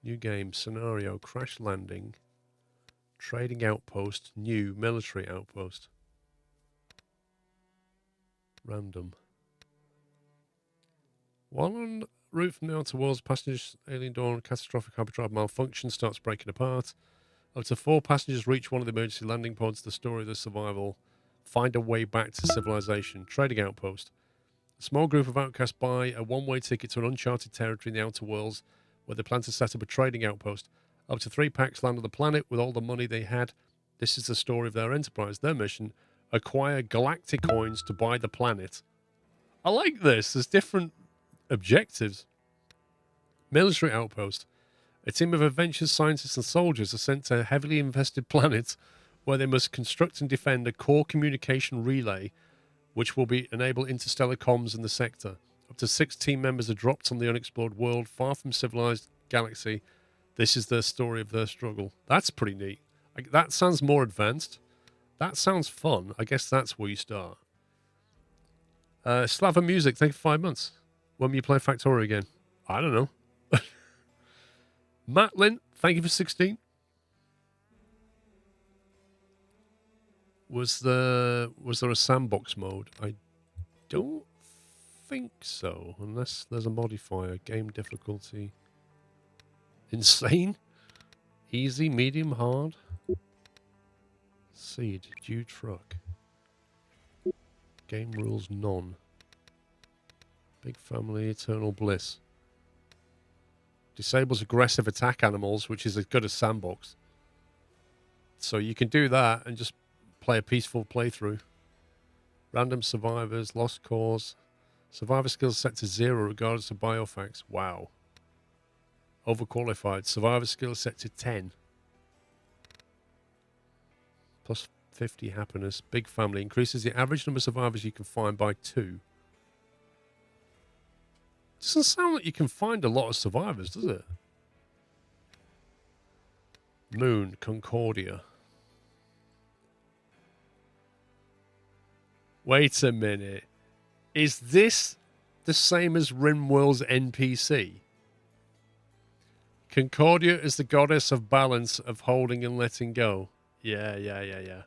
New game. Scenario. Crash landing. Trading outpost. New military outpost. Random. While en route from the outer worlds, passengers alien dawn, catastrophic hyperdrive malfunction starts breaking apart. Up to 4 passengers reach one of the emergency landing pods. The story of the survival. Find a way back to civilization. Trading outpost. A small group of outcasts buy a one-way ticket to an uncharted territory in the outer worlds where they plan to set up a trading outpost. Up to 3 packs land on the planet with all the money they had. This is the story of their enterprise. Their mission: acquire galactic coins to buy the planet. I like this. There's different objectives. Military outpost. A team of adventurous scientists and soldiers are sent to a heavily invested planet where they must construct and defend a core communication relay which will enable interstellar comms in the sector. Up to 6 team members are dropped on the unexplored world far from civilized galaxy. This is the story of their struggle. That's pretty neat. That sounds more advanced. That sounds fun. I guess that's where you start. Slava Music, thank you for 5 months. When will you play Factorio again? I don't know. Matt Lynn, thank you for 16. Was there a sandbox mode? I don't think so, unless there's a modifier. Game difficulty. Insane? Easy, medium, hard? Seed, due truck. Game rules, none. Big family, eternal bliss. Disables aggressive attack animals, which is as good as sandbox. So you can do that and just play a peaceful playthrough. Random survivors, lost cause. Survivor skills set to 0 regardless of biofacts. Wow. Overqualified. Survivor skills set to 10. Plus 50 happiness. Big family. Increases the average number of survivors you can find by 2. Doesn't sound like you can find a lot of survivors, does it? Moon, Concordia. Wait a minute. Is this the same as RimWorld's NPC? Concordia is the goddess of balance, of holding and letting go. Yeah.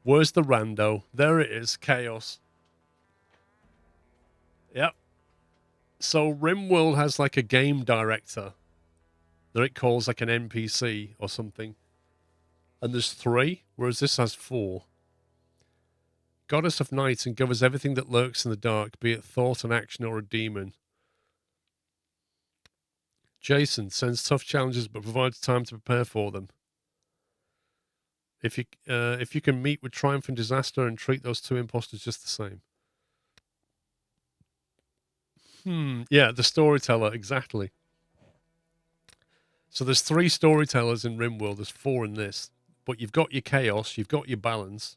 Where's the rando? There it is. Chaos. Yep. So RimWorld has like a game director that it calls like an NPC or something. And there's 3, whereas this has 4. Goddess of night and governs everything that lurks in the dark, be it thought, an action, or a demon. Jason sends tough challenges but provides time to prepare for them. If you can meet with triumph and disaster and treat those 2 imposters just the same. Yeah, the storyteller, exactly. So there's 3 storytellers in RimWorld. There's 4 in this. But you've got your chaos, you've got your balance,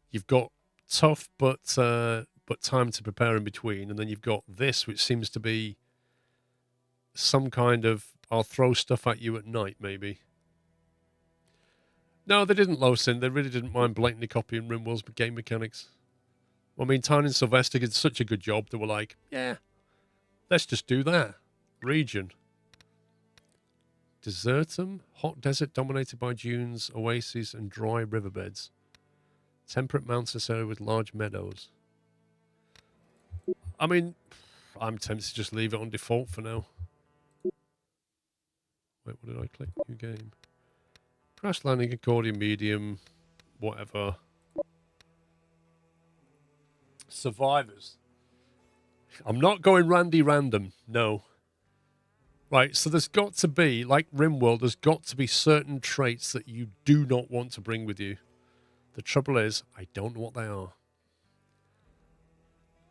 you've got tough but time to prepare in between, and then you've got this, which seems to be some kind of I'll throw stuff at you at night, maybe. No, they didn't low sin. They really didn't mind blatantly copying RimWorld's game mechanics. I mean, Tyne and Sylvester did such a good job. They were like, yeah, let's just do that. Region. Desertum. Hot desert dominated by dunes, oases, and dry riverbeds. Temperate mountainous area with large meadows. I mean, I'm tempted to just leave it on default for now. Wait, what did I click? New game. Crash landing, accordion, medium, whatever. Survivors. I'm not going Randy random. No. Right, so there's got to be, like RimWorld, there's got to be certain traits that you do not want to bring with you. The trouble is, I don't know what they are.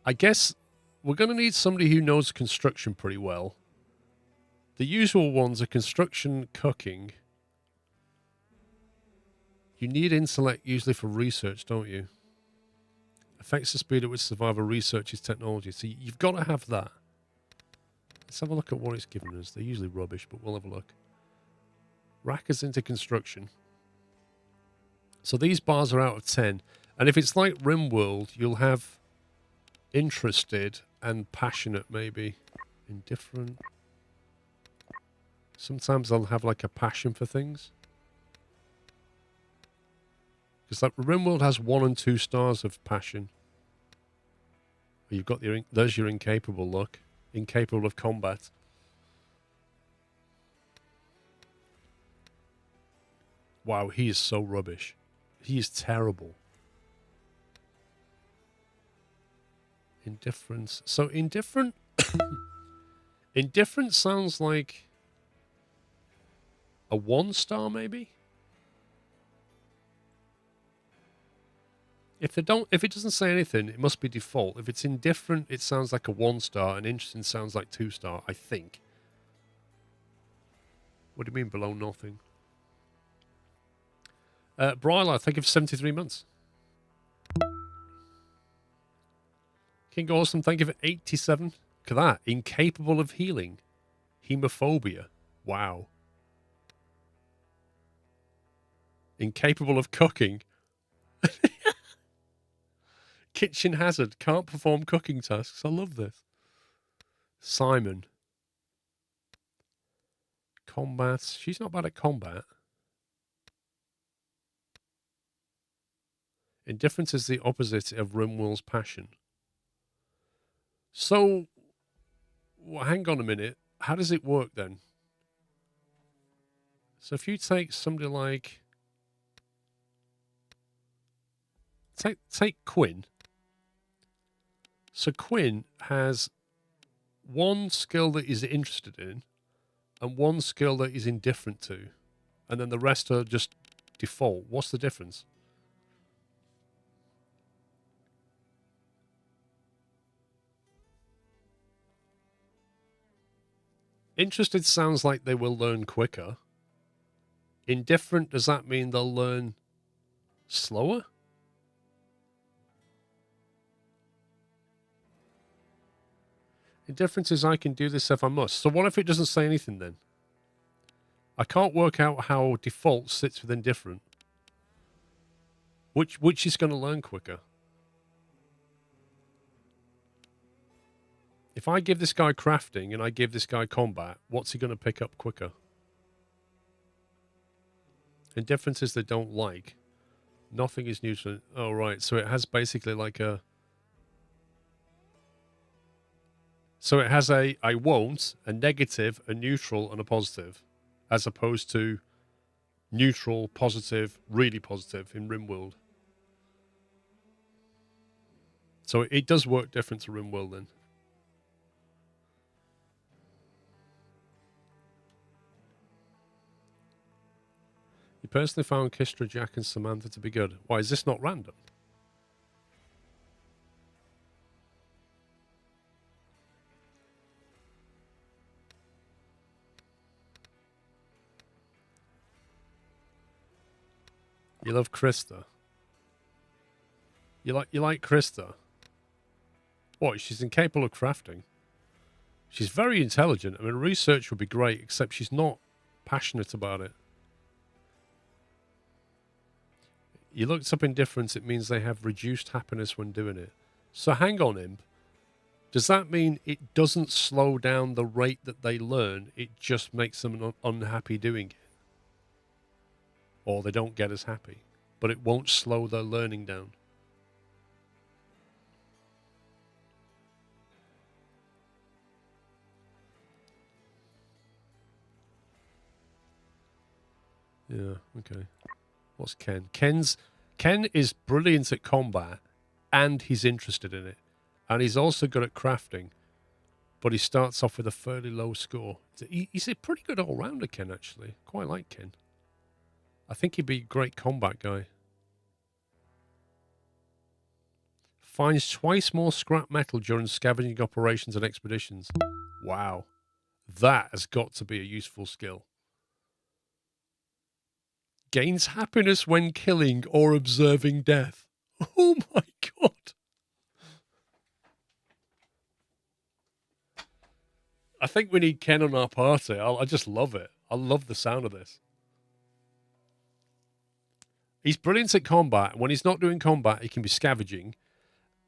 I guess we're going to need somebody who knows construction pretty well. The usual ones are construction, cooking. You need intellect usually for research, don't you? Affects the speed at which survivor researches technology. So you've got to have that. Let's have a look at what it's given us. They're usually rubbish, but we'll have a look. Rackers into construction. So these bars are out of 10. And if it's like RimWorld, you'll have interested and passionate, maybe. Indifferent. Sometimes they'll have like a passion for things. Because like RimWorld has 1 and 2 stars of passion. You've got there's your incapable look. Incapable of combat. Wow, he is so rubbish. He is terrible. Indifference. So indifferent... Indifferent sounds like a 1 star, maybe? If it doesn't say anything, it must be default. If it's indifferent, it sounds like a 1 star, and interesting sounds like 2 star, I think. What do you mean below nothing? Brylar, thank you for 73 months. King Awesome, thank you for 87. Look at that. Incapable of healing. Hemophobia. Wow. Incapable of cooking. Kitchen hazard. Can't perform cooking tasks. I love this. Simon. Combat. She's not bad at combat. Indifference is the opposite of RimWorld's passion. So, well, hang on a minute. How does it work then? So if you take somebody like... Take Quinn. So Quinn has 1 skill that he's interested in and 1 skill that he's indifferent to. And then the rest are just default. What's the difference? Interested sounds like they will learn quicker. Indifferent, does that mean they'll learn slower? Indifference is I can do this if I must. So what if it doesn't say anything then? I can't work out how default sits with indifferent. Which is going to learn quicker? If I give this guy crafting and I give this guy combat, what's he going to pick up quicker? Indifferences they don't like. Nothing is neutral. Oh, right. So it has basically like a... So it has a I won't, a negative, a neutral, and a positive. As opposed to neutral, positive, really positive in RimWorld. So it does work different to RimWorld then. You personally found Kistra, Jack, and Samantha to be good. Why, is this not random? You love Krista. You like Krista? What, she's incapable of crafting? She's very intelligent. I mean, research would be great, except she's not passionate about it. You looked up indifference, it means they have reduced happiness when doing it. So hang on, Imp. Does that mean it doesn't slow down the rate that they learn? It just makes them unhappy doing it? Or they don't get as happy? But it won't slow their learning down? Yeah, okay. What's Ken? Ken is brilliant at combat, and he's interested in it. And he's also good at crafting, but he starts off with a fairly low score. He's a pretty good all-rounder, Ken, actually. Quite like Ken. I think he'd be a great combat guy. Finds twice more scrap metal during scavenging operations and expeditions. Wow. That has got to be a useful skill. Gains happiness when killing or observing death. Oh my god. I think we need Ken on our party. I just love it. I love the sound of this. He's brilliant at combat. When he's not doing combat, he can be scavenging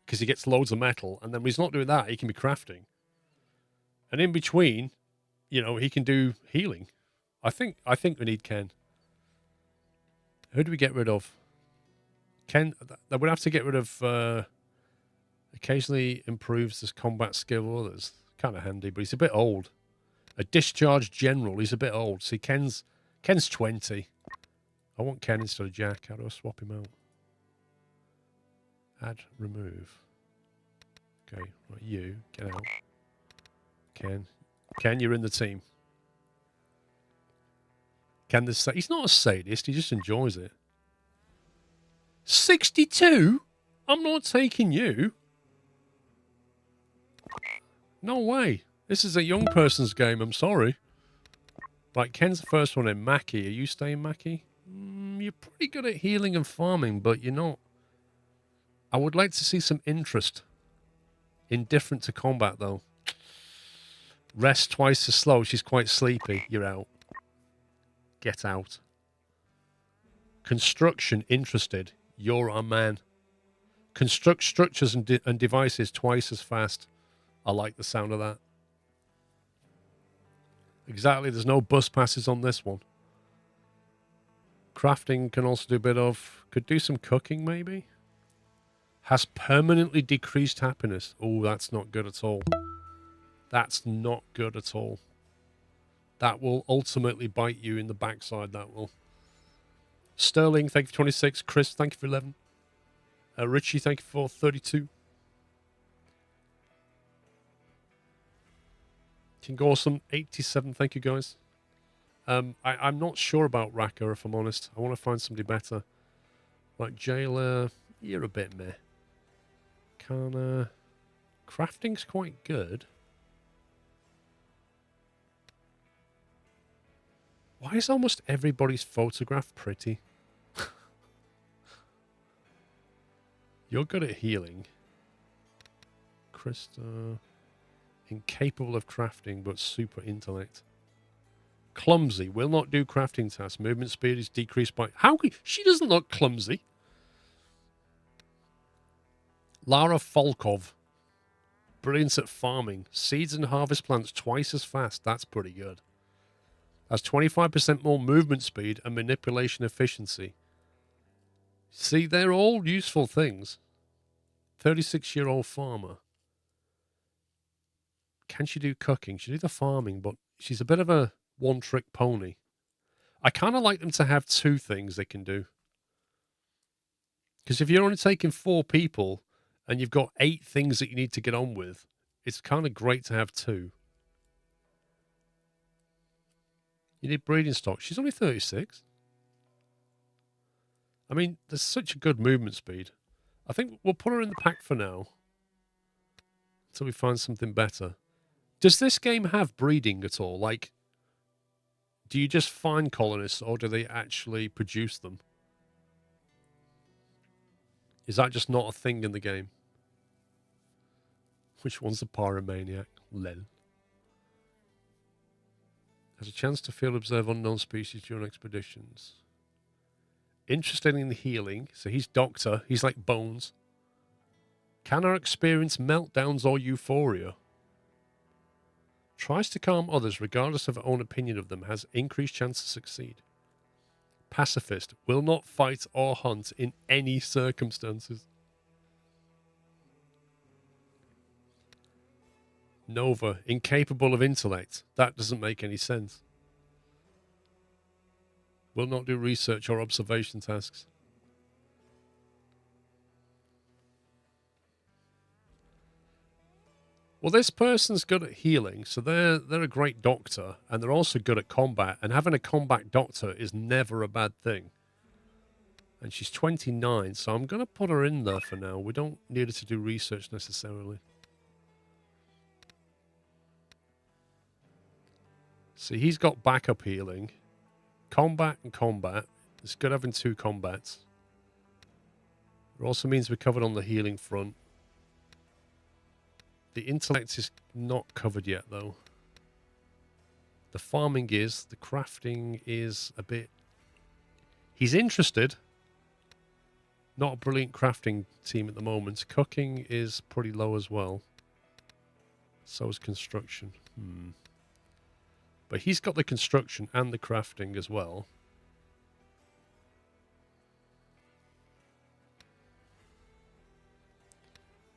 because he gets loads of metal. And then when he's not doing that, he can be crafting. And in between, you know, he can do healing. I think we need Ken. Who do we get rid of? Ken. That would have to get rid of. Occasionally improves his combat skill. Well, that's kind of handy, but he's a bit old. A discharged general. He's a bit old. See, Ken's 20. I want Ken instead of Jack. How do I swap him out? Add, remove. Okay, right, you get out. Ken, you're in the team. Ken, he's not a sadist. He just enjoys it. 62? I'm not taking you. No way. This is a young person's game. I'm sorry. Right, Ken's the first one in. Mackie, are you staying, Mackie? You're pretty good at healing and farming, but you're not. I would like to see some interest. Indifferent to combat, though. Rest twice as slow. She's quite sleepy. You're out. Get out. Construction, interested. You're our man. Construct structures and devices twice as fast. I like the sound of that. Exactly. There's no bus passes on this one. Crafting can also do a bit of... Could do some cooking, maybe? Has permanently decreased happiness. Oh, that's not good at all. That's not good at all. That will ultimately bite you in the backside, that will. Sterling, thank you for 26. Chris, thank you for 11. Richie, thank you for 32. King Awesome, 87. Thank you, guys. I'm not sure about Raka, if I'm honest. I want to find somebody better. Like Jailer, you're a bit meh. Kana. Crafting's quite good. Why is almost everybody's photograph pretty? You're good at healing. Krista. Incapable of crafting, but super intellect. Clumsy. Will not do crafting tasks. Movement speed is decreased by... How can... She doesn't look clumsy. Lara Folkov. Brilliance at farming. Seeds and harvest plants twice as fast. That's pretty good. Has 25% more movement speed and manipulation efficiency. See, they're all useful things. 36-year-old farmer. Can she do cooking? She do the farming, but she's a bit of a one-trick pony. I kind of like them to have two things they can do. Because if you're only taking 4 people and you've got 8 things that you need to get on with, it's kind of great to have 2. You need breeding stock. She's only 36. I mean, there's such a good movement speed. I think we'll put her in the pack for now. Until we find something better. Does this game have breeding at all? Like, do you just find colonists or do they actually produce them? Is that just not a thing in the game? Which one's the pyromaniac? Lel. Has a chance to field observe unknown species during expeditions. Interested in healing. So he's doctor. He's like Bones. Can I experience meltdowns or euphoria? Tries to calm others regardless of her own opinion of them. Has increased chance to succeed. Pacifist. Will not fight or hunt in any circumstances. Nova. Incapable of intellect. That doesn't make any sense. Will not do research or observation tasks. Well, this person's good at healing, so they're a great doctor, and they're also good at combat, and having a combat doctor is never a bad thing. And she's 29, so I'm going to put her in there for now. We don't need her to do research necessarily. See, he's got backup healing. Combat and combat. It's good having 2 combats. It also means we're covered on the healing front. The intellect is not covered yet, though. The farming is. The crafting is a bit... He's interested. Not a brilliant crafting team at the moment. Cooking is pretty low as well. So is construction. But he's got the construction and the crafting as well.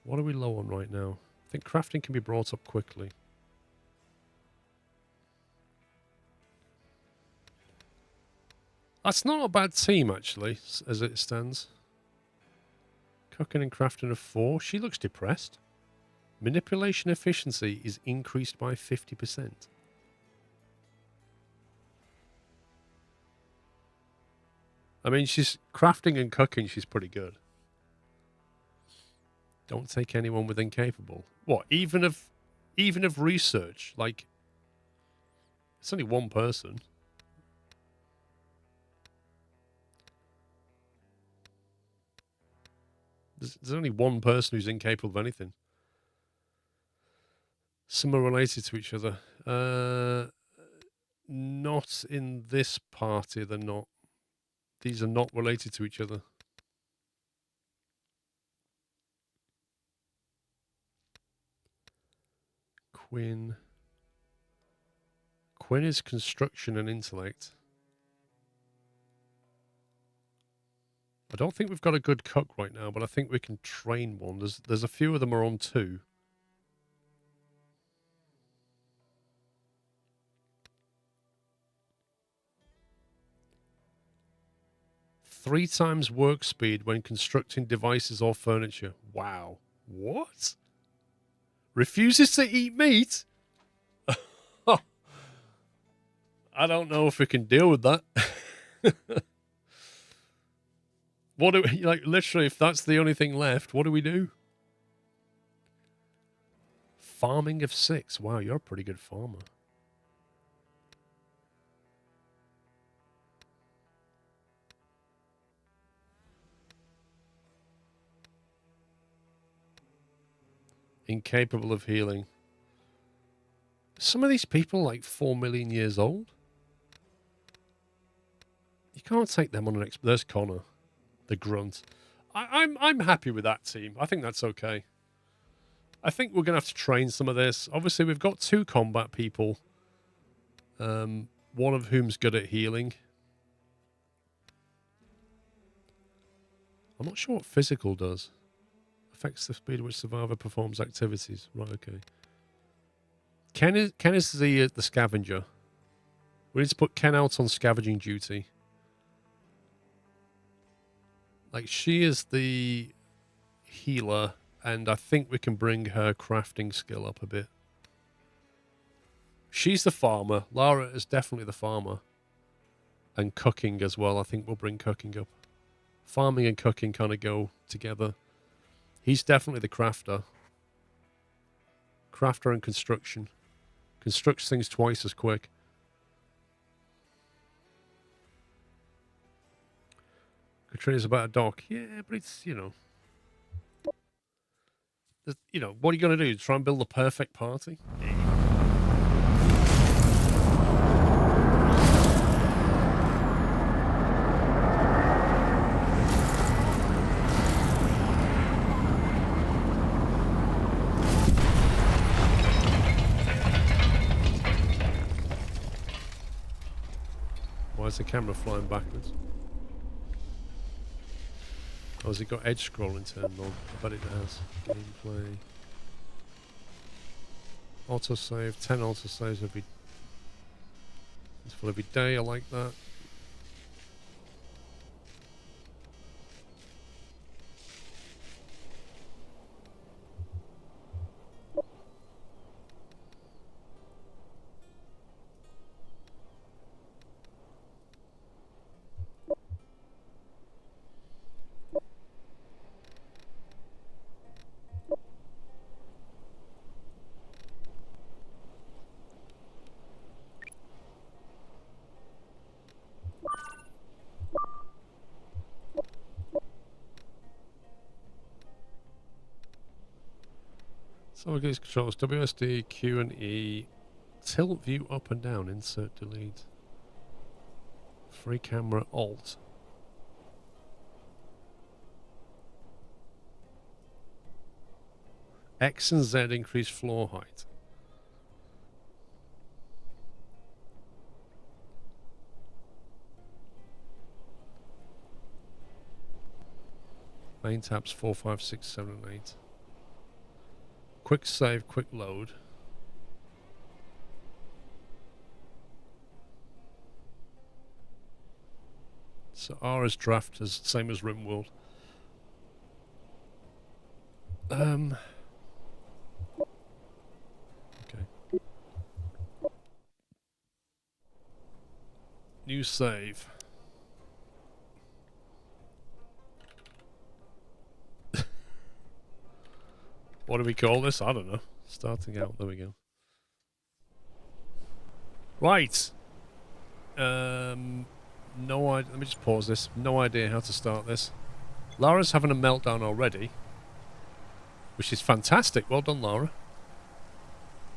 What are we low on right now? I think crafting can be brought up quickly. That's not a bad team, actually, as it stands. Cooking and crafting of 4. She looks depressed. Manipulation efficiency is increased by 50%. I mean, she's crafting and cooking. She's pretty good. Don't take anyone with incapable. What? Even of research? Like, it's only one person. There's only one person who's incapable of anything. Some are related to each other. Not in this party. They're not. These are not related to each other. Quinn. Quinn is construction and intellect. I don't think we've got a good cook right now, but I think we can train one. There's a few of them are on 2. Three times work speed when constructing devices or furniture. Wow. What? Refuses to eat meat? I don't know if we can deal with that. What do we, like, literally, if that's the only thing left, what do we do? Farming of 6. Wow, you're a pretty good farmer. Incapable of healing. Some of these people like 4 million years old. You can't take them on an there's Connor, the grunt. I'm happy with that team. I think that's okay. I think we're gonna have to train some of this. Obviously, we've got 2 combat people. One of whom's good at healing. I'm not sure what physical does. Affects the speed at which survivor performs activities. Right, okay. Ken is the scavenger. We need to put Ken out on scavenging duty. Like, she is the healer, and I think we can bring her crafting skill up a bit. She's the farmer. Lara is definitely the farmer. And cooking as well. I think we'll bring cooking up. Farming and cooking kind of go together. He's definitely the crafter. Crafter and construction. Constructs things twice as quick. Katrina's about a dock. Yeah, but it's, you know. What are you going to do? Try and build the perfect party? Why is the camera flying backwards? Oh, has it got edge scrolling turned on? I bet it has. Gameplay. Autosave. 10 autosaves every... It's full every day. I like that. So we get these controls. WSD, Q and E. Tilt view up and down. Insert delete. Free camera alt. X and Z increase floor height. Main tabs 4, 5, 6, 7, and 8. Quick save, quick load. So R is draft, as same as RimWorld. Okay. New save. What do we call this? I don't know. Starting out. There we go. Right. No idea. Let me just pause this. No idea how to start this. Lara's having a meltdown already, which is fantastic. Well done, Lara.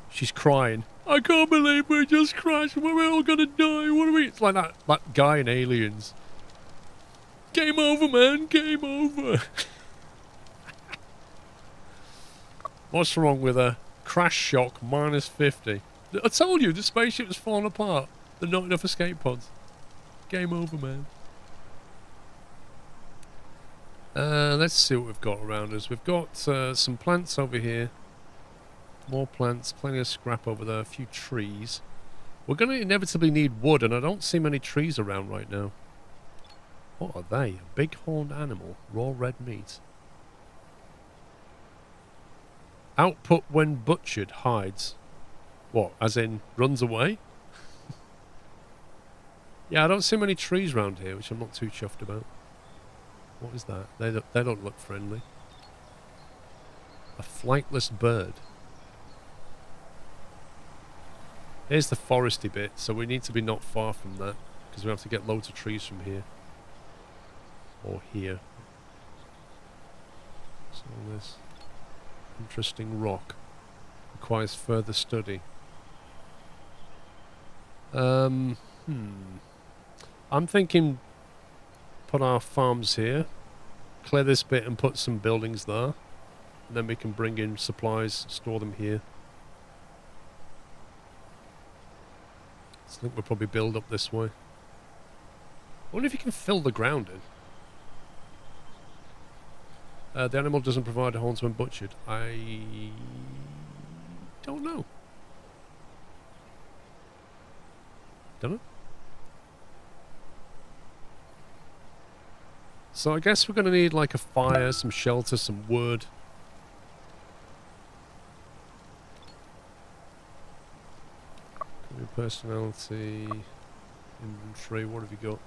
She's crying. I can't believe we just crashed. We're all gonna die. What are we? It's like that guy in Aliens. Game over, man. Game over. What's wrong with her? Crash shock minus 50. I told you the spaceship was falling apart. There are not enough escape pods. Game over, man. Let's see what we've got around us. We've got some plants over here. More plants, plenty of scrap over there, a few trees. We're going to inevitably need wood, and I don't see many trees around right now. What are they? A big-horned animal. Raw red meat. Output when butchered hides. What, as in runs away? Yeah, I don't see many trees around here, which I'm not too chuffed about. What is that? They don't look friendly. A flightless bird. Here's the foresty bit, so we need to be not far from that, because we have to get loads of trees from here. Or here. So this interesting rock requires further study. I'm thinking put our farms here, clear this bit and put some buildings there, and then we can bring in supplies, store them here. I think we'll probably build up this way. I wonder if you can fill the ground in. The animal doesn't provide horns when butchered. I don't know. Don't know. So I guess we're going to need like a fire, some shelter, some wood. Personality, inventory, what have you got?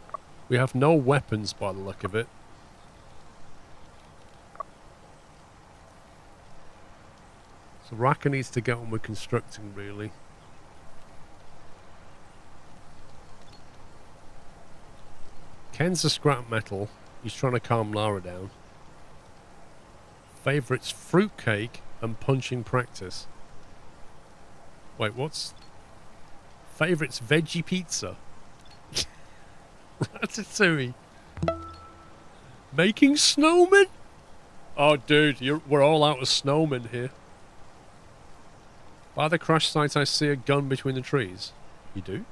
We have no weapons by the look of it. So Raka needs to get on with constructing, really. Ken's a scrap metal. He's trying to calm Lara down. Favourites, fruitcake and punching practice. Wait, what's... Favourites, veggie pizza. Ratatouille. Making snowmen? Oh, dude, we're all out of snowmen here. By the crash site, I see a gun between the trees. You do?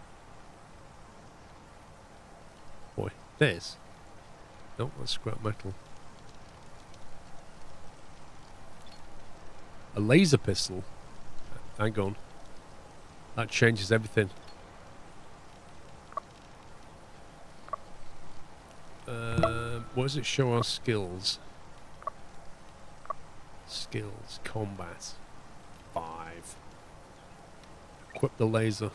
Boy, this. Nope, that's scrap metal. A laser pistol. Hang on. That changes everything. What does it show our skills? Skills. Combat. 5. Equip the laser.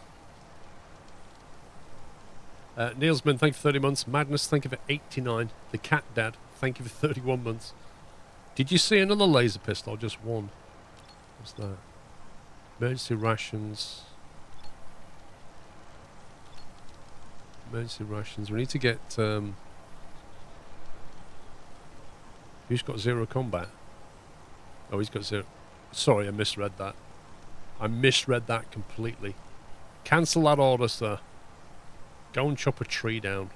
Nielsman, thank you for 30 months. Madness, thank you for 89. The Cat Dad, thank you for 31 months. Did you see another laser pistol or just one? What's that? Emergency rations. Emergency rations. We need to get... Who's got 0 combat? Oh, he's got 0. Sorry, I misread that. I misread that completely. Cancel that order, sir. Go and chop a tree down.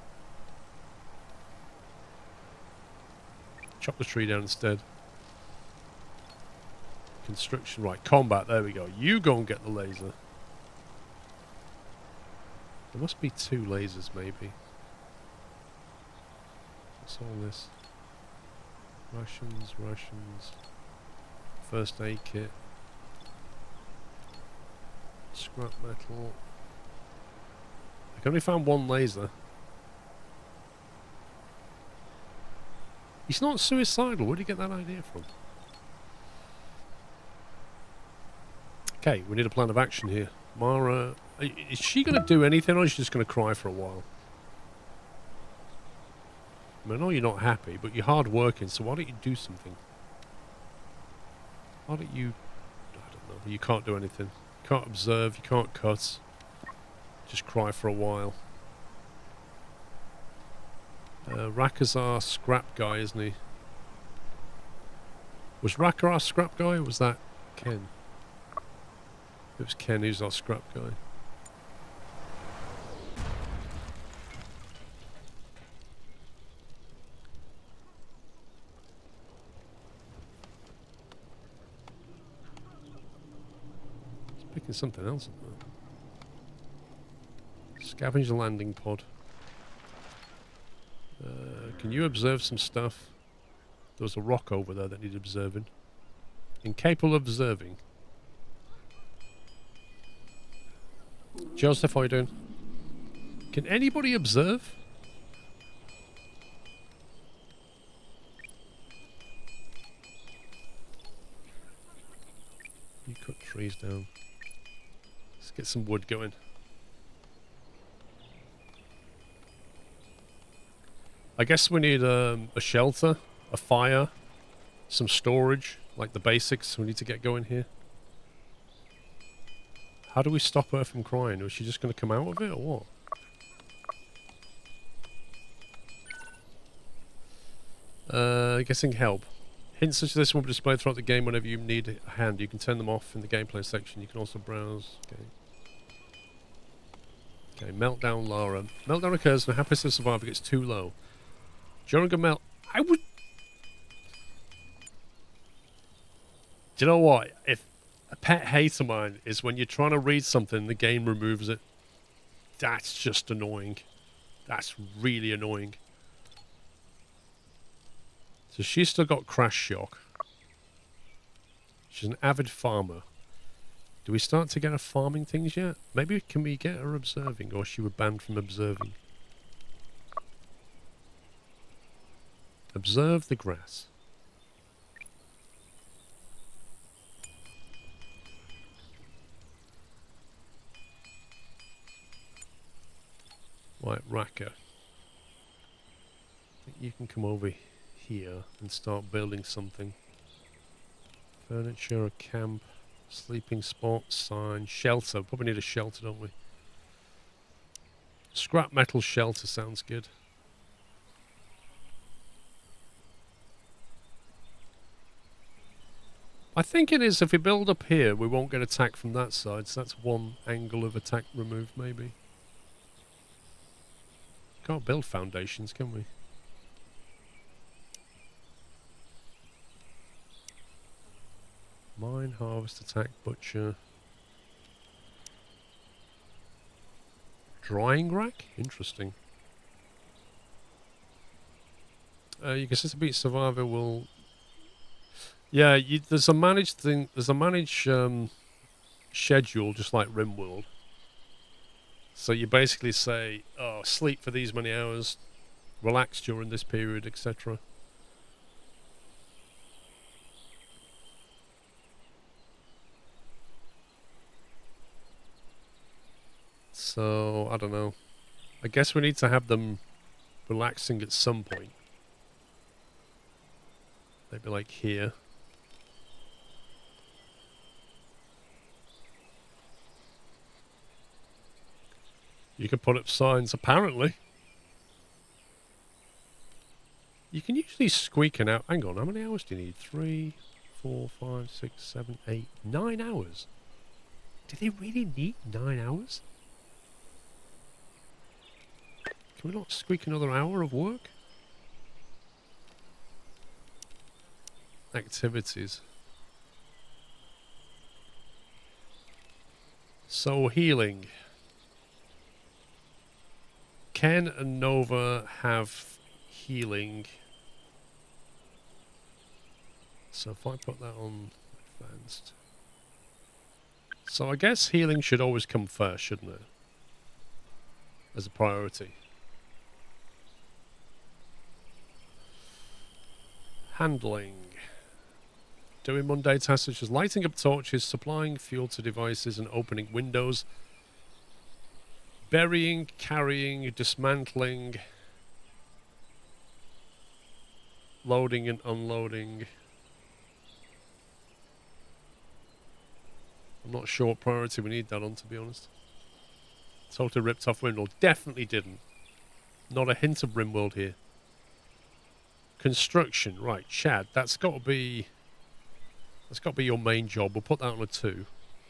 Chop the tree down instead. Construction, right. Combat, there we go. You go and get the laser. There must be 2 lasers, maybe. What's all this? Rations. First aid kit. Scrap metal. I can only found one laser. He's not suicidal. Where did you get that idea from? Okay, we need a plan of action here. Mara, is she going to do anything, or is she just going to cry for a while? I mean, I know you're not happy, but you're hard working, so why don't you do something? Why don't you... I don't know. You can't do anything. You can't observe, you can't cut. Just cry for a while. Raka's our scrap guy, isn't he? Was Raka our scrap guy, or was that Ken? It was Ken who's our scrap guy. He's picking something else up there. Scavenge the landing pod. Can you observe some stuff? There was a rock over there that needed observing. Incapable of observing. Joseph, how are you doing? Can anybody observe? You cut trees down. Let's get some wood going. I guess we need a shelter, a fire, some storage, like the basics we need to get going here. How do we stop her from crying? Is she just going to come out of it, or what? Getting help. Hints such as this will be displayed throughout the game whenever you need a hand. You can turn them off in the gameplay section. You can also browse. Okay, meltdown Lara. Meltdown occurs when happiness of survivor gets too low. During a melt... I would... Do you know what? If a pet hate of mine is when you're trying to read something, the game removes it. That's just annoying. That's really annoying. So she's still got crash shock. She's an avid farmer. Do we start to get her farming things yet? Maybe can we get her observing, or she was banned from observing? Observe the grass. Right, Raka. I think you can come over here and start building something. Furniture, a camp, sleeping spot, sign, shelter. Probably need a shelter, don't we? Scrap metal shelter sounds good. I think it is. If we build up here, we won't get attacked from that side. So that's one angle of attack removed, maybe. Can't build foundations, can we? Mine, harvest, attack, butcher. Drying rack? Interesting. You can set a beat survivor will... Yeah, there's a managed thing. There's a managed schedule, just like RimWorld. So you basically say, "Oh, sleep for these many hours, relax during this period, etc." So I don't know. I guess we need to have them relaxing at some point. Maybe like here. You can put up signs, apparently. You can usually squeak an hour. Hang on, how many hours do you need? 3, 4, 5, 6, 7, 8, 9 hours? Do they really need 9 hours? Can we not squeak another hour of work? Activities. So healing. Ken and Nova have healing. So if I put that on advanced. So I guess healing should always come first, shouldn't it? As a priority. Handling. Doing mundane tasks such as lighting up torches, supplying fuel to devices, and opening windows. Burying, carrying, dismantling. Loading and unloading. I'm not sure what priority we need that on, to be honest. Totally ripped off Rimworld. Definitely didn't. Not a hint of Rimworld here. Construction, right, Chad. That's got to be your main job. We'll put that on a 2.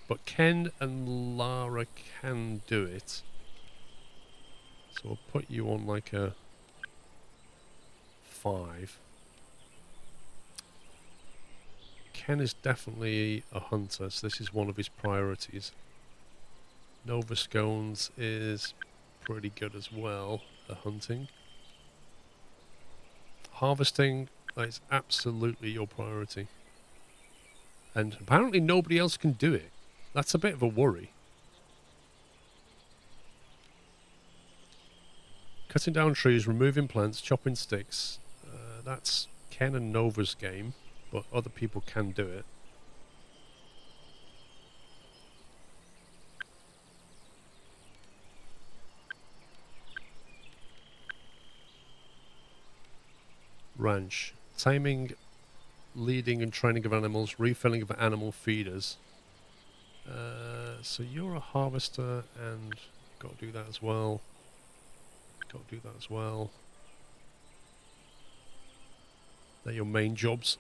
But Ken and Lara can do it. So we'll put you on like a 5. Ken is definitely a hunter, so this is one of his priorities. Nova Scones is pretty good as well at hunting. Harvesting, that is absolutely your priority. And apparently nobody else can do it. That's a bit of a worry. Cutting down trees, removing plants, chopping sticks. That's Ken and Nova's game, but other people can do it. Ranch. Taming, leading and training of animals, refilling of animal feeders. So you're a harvester and got to do that as well. Got to do that as well. They're your main jobs.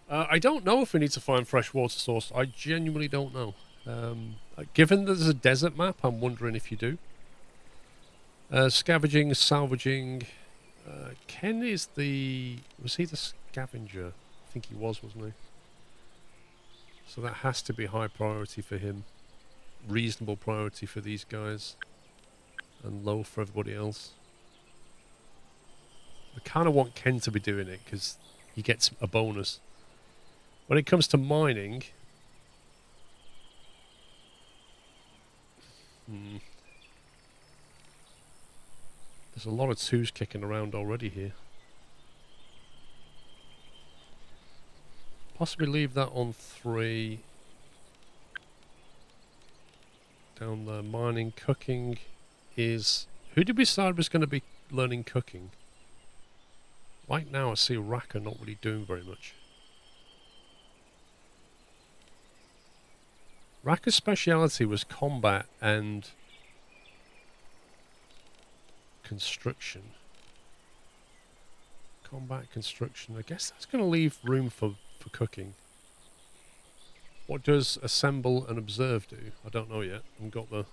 I don't know if we need to find fresh water source. I genuinely don't know. Given that there's a desert map, I'm wondering if you do. Scavenging, salvaging. Ken is the... Was he the scavenger? I think he was, wasn't he? So that has to be high priority for him. Reasonable priority for these guys. And low for everybody else. I kind of want Ken to be doing it because he gets a bonus. When it comes to mining... There's a lot of 2s kicking around already here. Possibly leave that on 3. Down there, mining, cooking is... Who did we decide was going to be learning cooking? Right now I see Raka not really doing very much. Raka's speciality was combat and construction. Combat, construction. I guess that's going to leave room for cooking. What does assemble and observe do? I don't know yet. I haven't got the...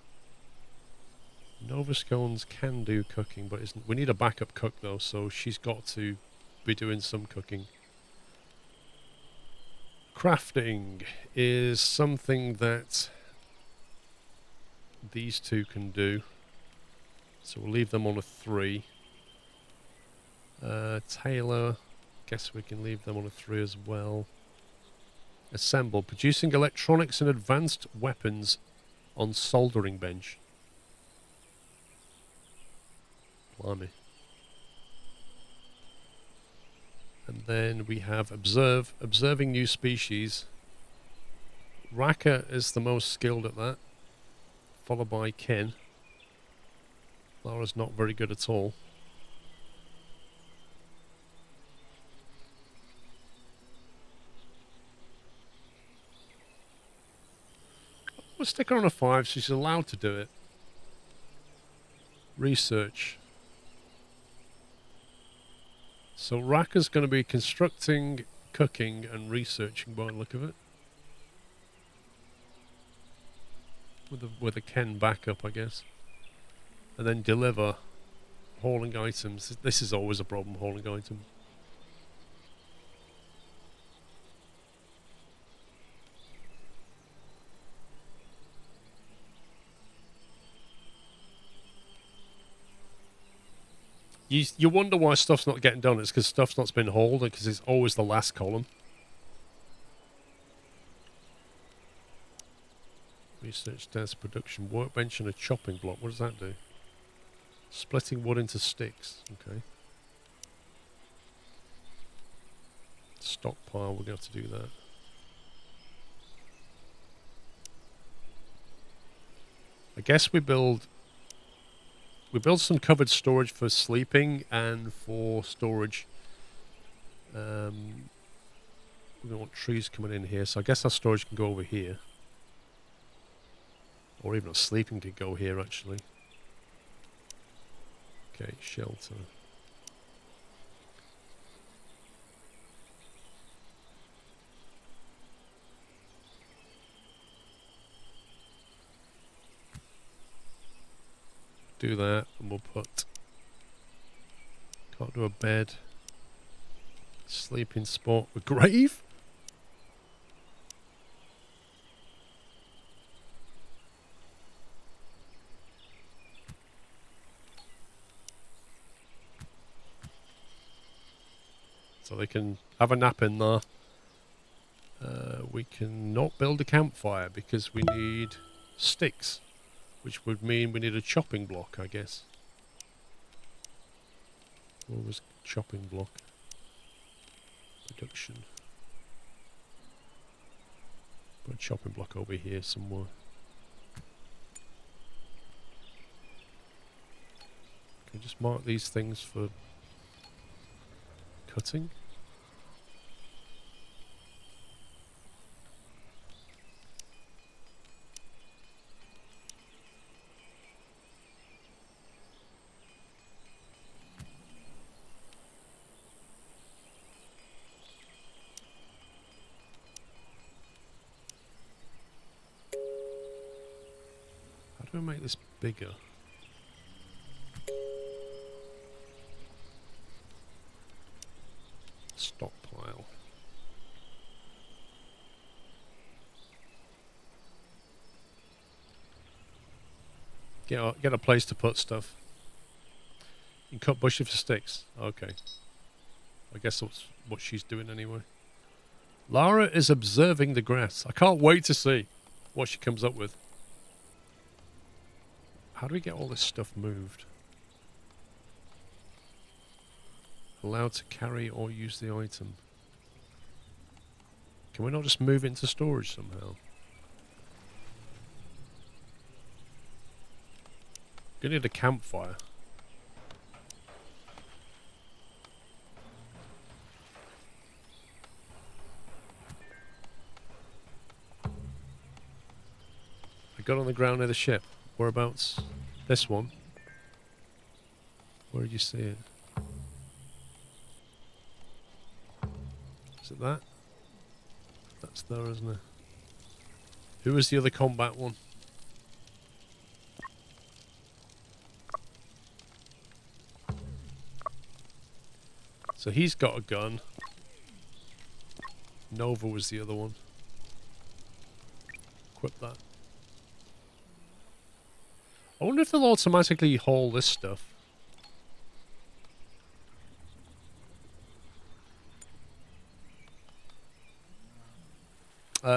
Nova Scones can do cooking, but isn't... We need a backup cook though, so she's got to be doing some cooking. Crafting is something that these 2 can do. So we'll leave them on a 3. Taylor, guess we can leave them on a 3 as well. Assemble, producing electronics and advanced weapons on soldering bench. Blimey. And then we have observe, observing new species. Raka is the most skilled at that, followed by Ken. Lara's not very good at all. We'll stick her on a 5, so she's allowed to do it. Research. So Raka's going to be constructing, cooking, and researching by the look of it. With a Ken backup, I guess. And then deliver, hauling items. This is always a problem, hauling items. You wonder why stuff's not getting done. It's because stuff's not been hauled, because it's always the last column. Research desk production workbench and a chopping block. What does that do? Splitting wood into sticks. Okay. Stockpile. We're going to have to do that. I guess we build some covered storage for sleeping and for storage. We don't want trees coming in here, so I guess our storage can go over here. Or even our sleeping could go here, actually. Okay, shelter. Do that, and we'll put... Can't do a bed. Sleeping spot. A grave? So they can have a nap in there. We can not build a campfire because we need sticks, which would mean we need a chopping block, I guess. What was chopping block? Production. Put a chopping block over here somewhere. Can we just mark these things for cutting? How do I make this bigger? Stockpile. Get a place to put stuff. You can cut bushes for sticks. Okay. I guess that's what she's doing anyway. Lara is observing the grass. I can't wait to see what she comes up with. How do we get all this stuff moved? Allowed to carry or use the item. Can we not just move it into storage somehow? Gonna need a campfire. I got on the ground near the ship. Whereabouts? This one. Where did you see it? Is it that? That's there, isn't it? Who was the other combat one? So he's got a gun. Nova was the other one. Equip that. I wonder if they'll automatically haul this stuff.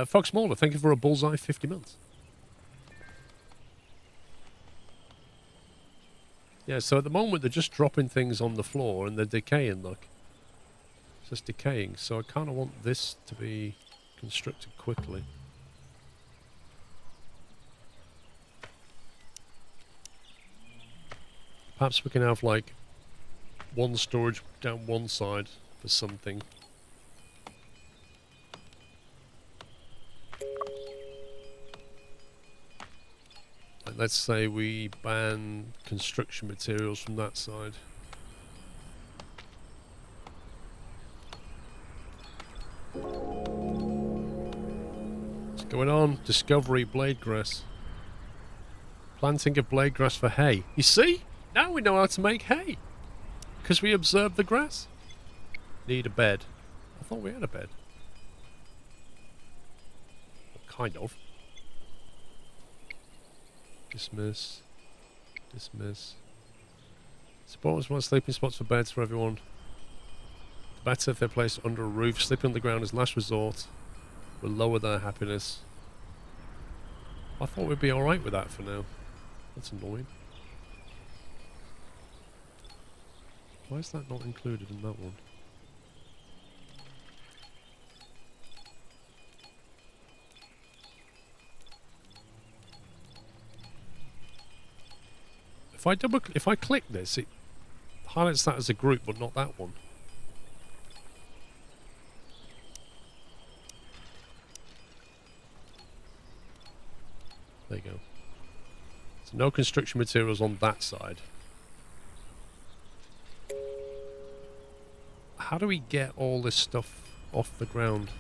Fox Mulder, thank you for a bullseye 50 months. Yeah, so at the moment they're just dropping things on the floor and they're decaying, look. It's just decaying, so I kind of want this to be constructed quickly. Perhaps we can have like one storage down one side for something. Like let's say we ban construction materials from that side. What's going on? Discovery blade grass. Planting of blade grass for hay. You see? Now we know how to make hay. Because we observed the grass. Need a bed. I thought we had a bed. Well, kind of. Dismiss. Dismiss. Suppose more sleeping spots for beds for everyone. Better if they're placed under a roof. Sleeping on the ground is last resort. Will lower their happiness. I thought we'd be alright with that for now. That's annoying. Why is that not included in that one? If I click this, it highlights that as a group, but not that one. There you go. So no construction materials on that side. How do we get all this stuff off the ground?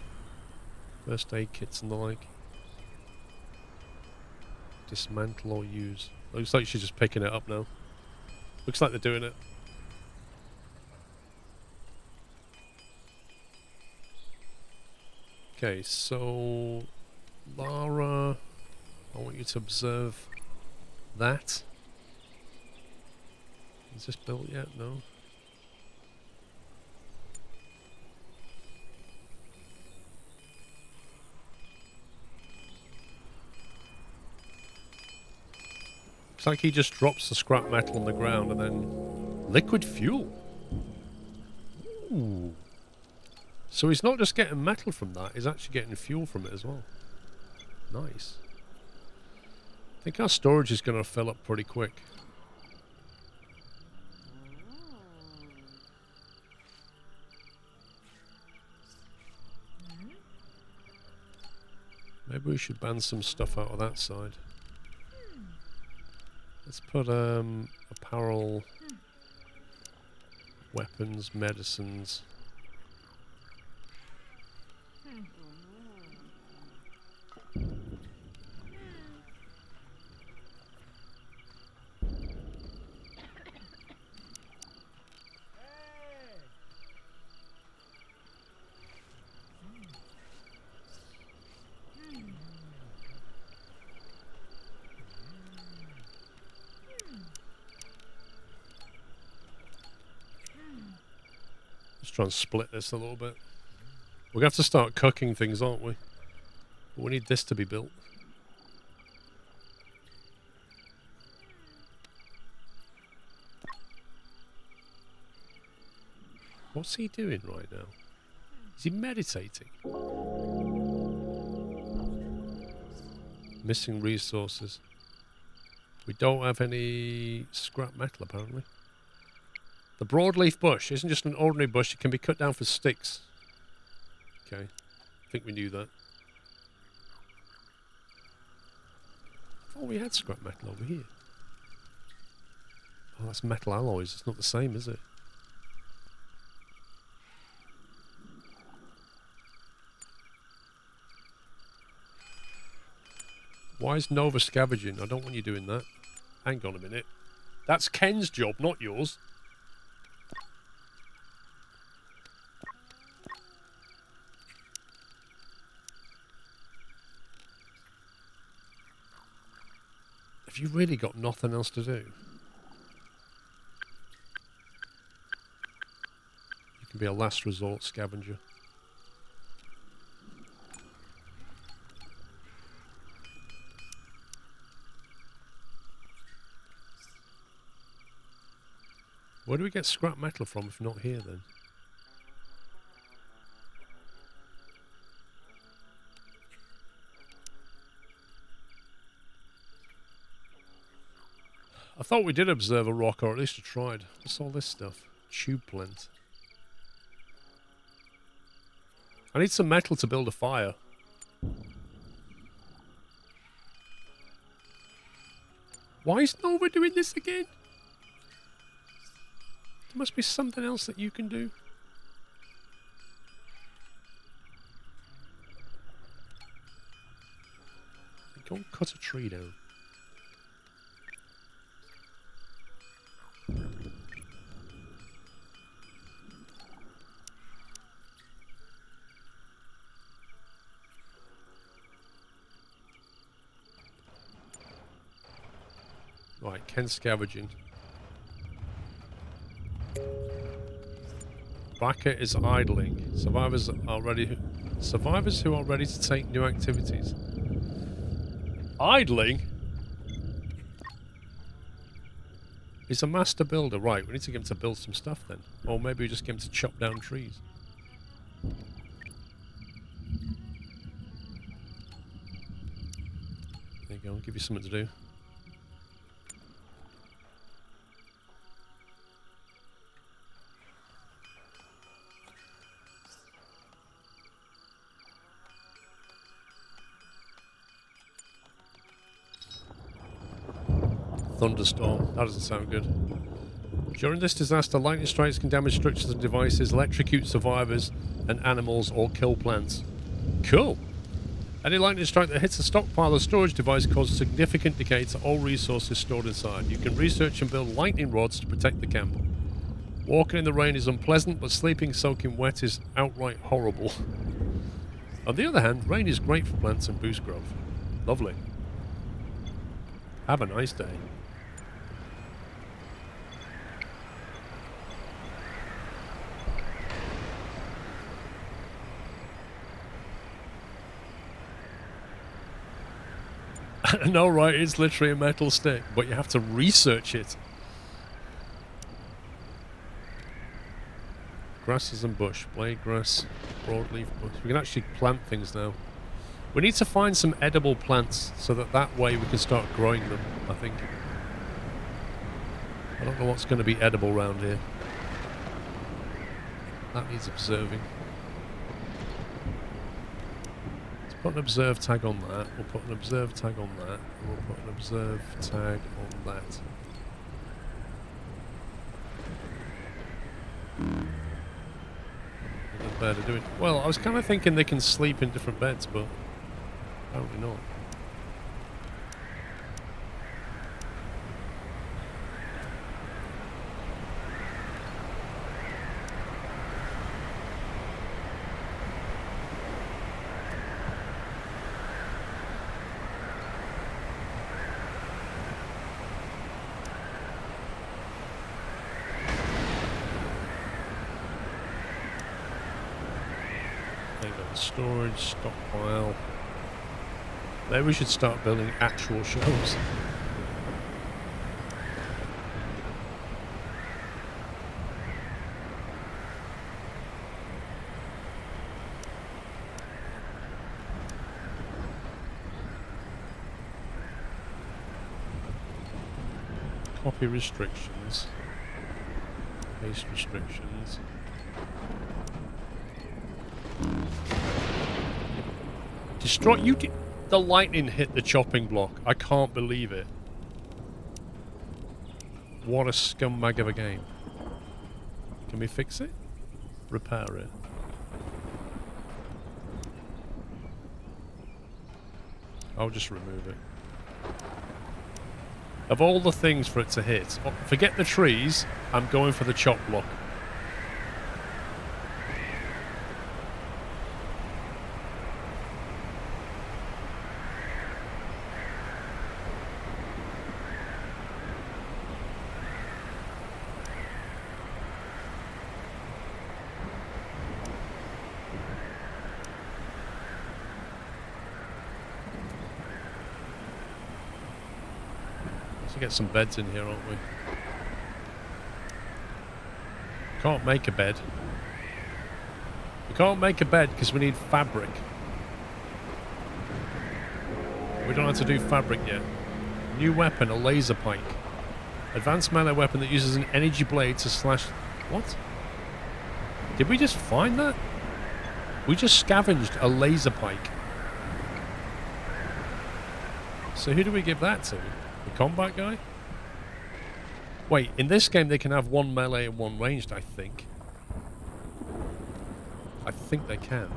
First aid kits and the like. Dismantle or use. Looks like she's just picking it up now. Looks like they're doing it. Okay, so Lara, I want you to observe that. Is this built yet? No. Looks like he just drops the scrap metal on the ground and then liquid fuel. Ooh. So he's not just getting metal from that, he's actually getting fuel from it as well. Nice. I think our storage is going to fill up pretty quick. Maybe we should ban some stuff out of that side. Let's put apparel, weapons, medicines. Let's try and split this a little bit. We're going to have to start cooking things, aren't we? But we need this to be built. What's he doing right now? Is he meditating? Missing resources. We don't have any scrap metal, apparently. The broadleaf bush isn't just an ordinary bush. It can be cut down for sticks. Okay. I think we knew that. I thought we had scrap metal over here. Oh, that's metal alloys. It's not the same, is it? Why is Nova scavenging? I don't want you doing that. Hang on a minute. That's Ken's job, not yours. Have you really got nothing else to do? You can be a last resort scavenger. Where do we get scrap metal from if not here then? I thought we did observe a rock, or at least I tried. What's all this stuff? Tube plant. I need some metal to build a fire. Why is Nova doing this again? There must be something else that you can do. Go and cut a tree down. Right, Ken's scavenging. Backer is idling. Survivors who are ready to take new activities. Idling? He's a master builder. Right, we need to get him to build some stuff then. Or maybe we just get him to chop down trees. There you go, I'll give you something to do. Thunderstorm. That doesn't sound good. During this disaster, lightning strikes can damage structures and devices, electrocute survivors and animals, or kill plants. Cool. Any lightning strike that hits a stockpile or storage device causes significant decay to all resources stored inside. You can research and build lightning rods to protect the camp. Walking in the rain is unpleasant, but sleeping soaking wet is outright horrible. On the other hand, rain is great for plants and boost growth. Lovely. Have a nice day. No, right, it's literally a metal stick, but you have to research it. Grasses and bush. Blade grass, broadleaf bush. We can actually plant things now. We need to find some edible plants so that way we can start growing them, I think. I don't know what's going to be edible around here. That needs observing. Put an observe tag on that, we'll put an observe tag on that, and we'll put an observe tag on that. What the bed are doing? Well, I was kind of thinking they can sleep in different beds, but apparently not. Storage, stockpile. Maybe we should start building actual shelves. Copy restrictions. Paste restrictions. Destroy you did the lightning hit the chopping block. I can't believe it. What a scumbag of a game. Can we fix it? Repair it. I'll just remove it. Of all the things for it to hit, forget the trees, I'm going for the chop block. Get some beds in here, aren't we? Can't make a bed. We can't make a bed because we need fabric. We don't have to do fabric yet. New weapon, a laser pike. Advanced melee weapon that uses an energy blade to slash... What? Did we just find that? We just scavenged a laser pike. So who do we give that to? The combat guy? Wait, in this game they can have one melee and one ranged, I think. I think they can.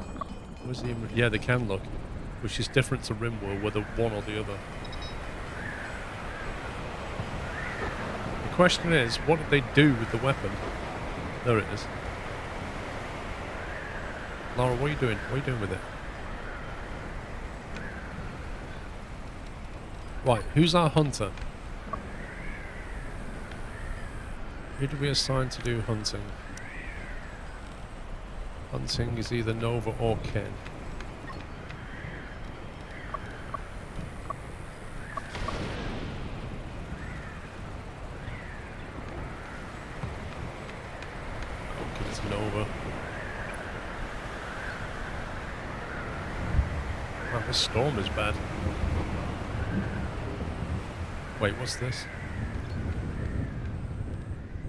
Where's the... Yeah, they can, look. Which is different to RimWorld, whether one or the other. The question is, what did they do with the weapon? There it is. Laura, what are you doing? What are you doing with it? Right, who's our hunter? Who do we assign to do hunting? Hunting is either Nova or Ken. Okay, it's Nova. Man, this storm is bad. Wait, what's this?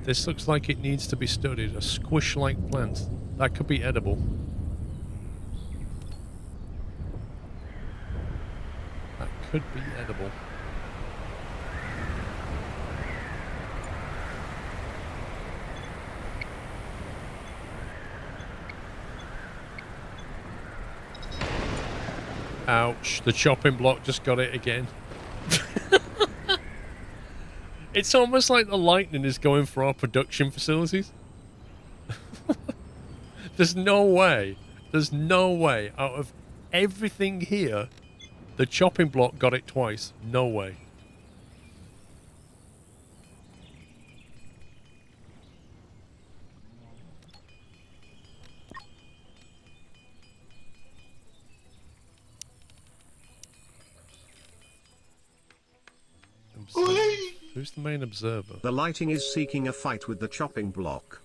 This looks like it needs to be studied. A squish-like plant. That could be edible. That could be edible. Ouch, the chopping block just got it again. It's almost like the lightning is going for our production facilities. There's no way out of everything here, the chopping block got it twice. No way. Who's the main observer? The lighting is seeking a fight with the chopping block.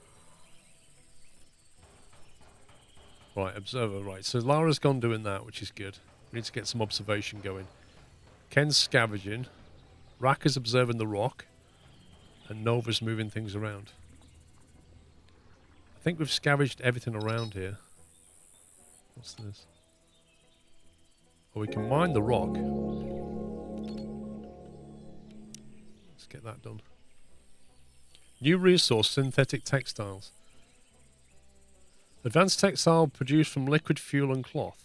Right, observer, right. So Lara's gone doing that, which is good. We need to get some observation going. Ken's scavenging. Raka's observing the rock. And Nova's moving things around. I think we've scavenged everything around here. What's this? Oh, we can mine the rock. Let's get that done. New resource, synthetic textiles. Advanced textile produced from liquid fuel and cloth.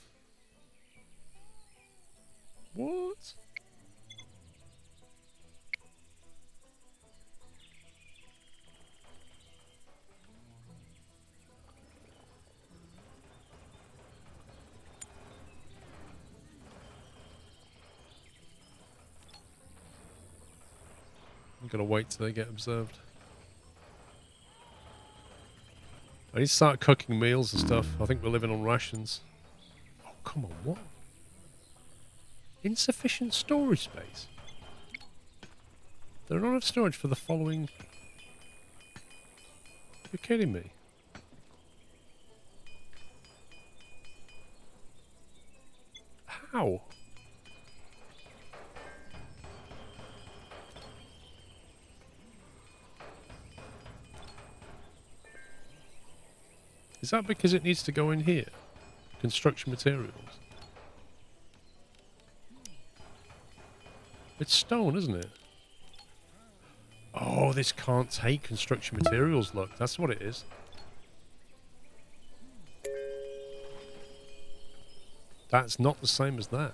What? I'm gonna wait till they get observed. I need to start cooking meals and stuff. I think we're living on rations. Oh, come on, what? Insufficient storage space? There are not enough storage for the following... You're kidding me. How? Is that because it needs to go in here? Construction materials. It's stone, isn't it? Oh, this can't take construction materials, look. That's what it is. That's not the same as that.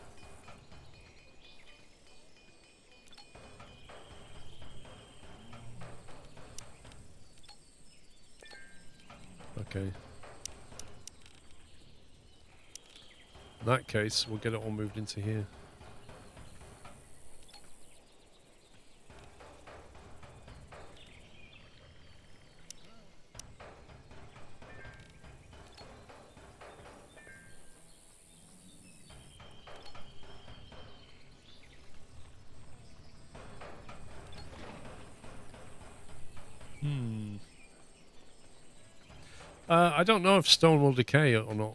Okay. In that case, we'll get it all moved into here. I don't know if stone will decay or not.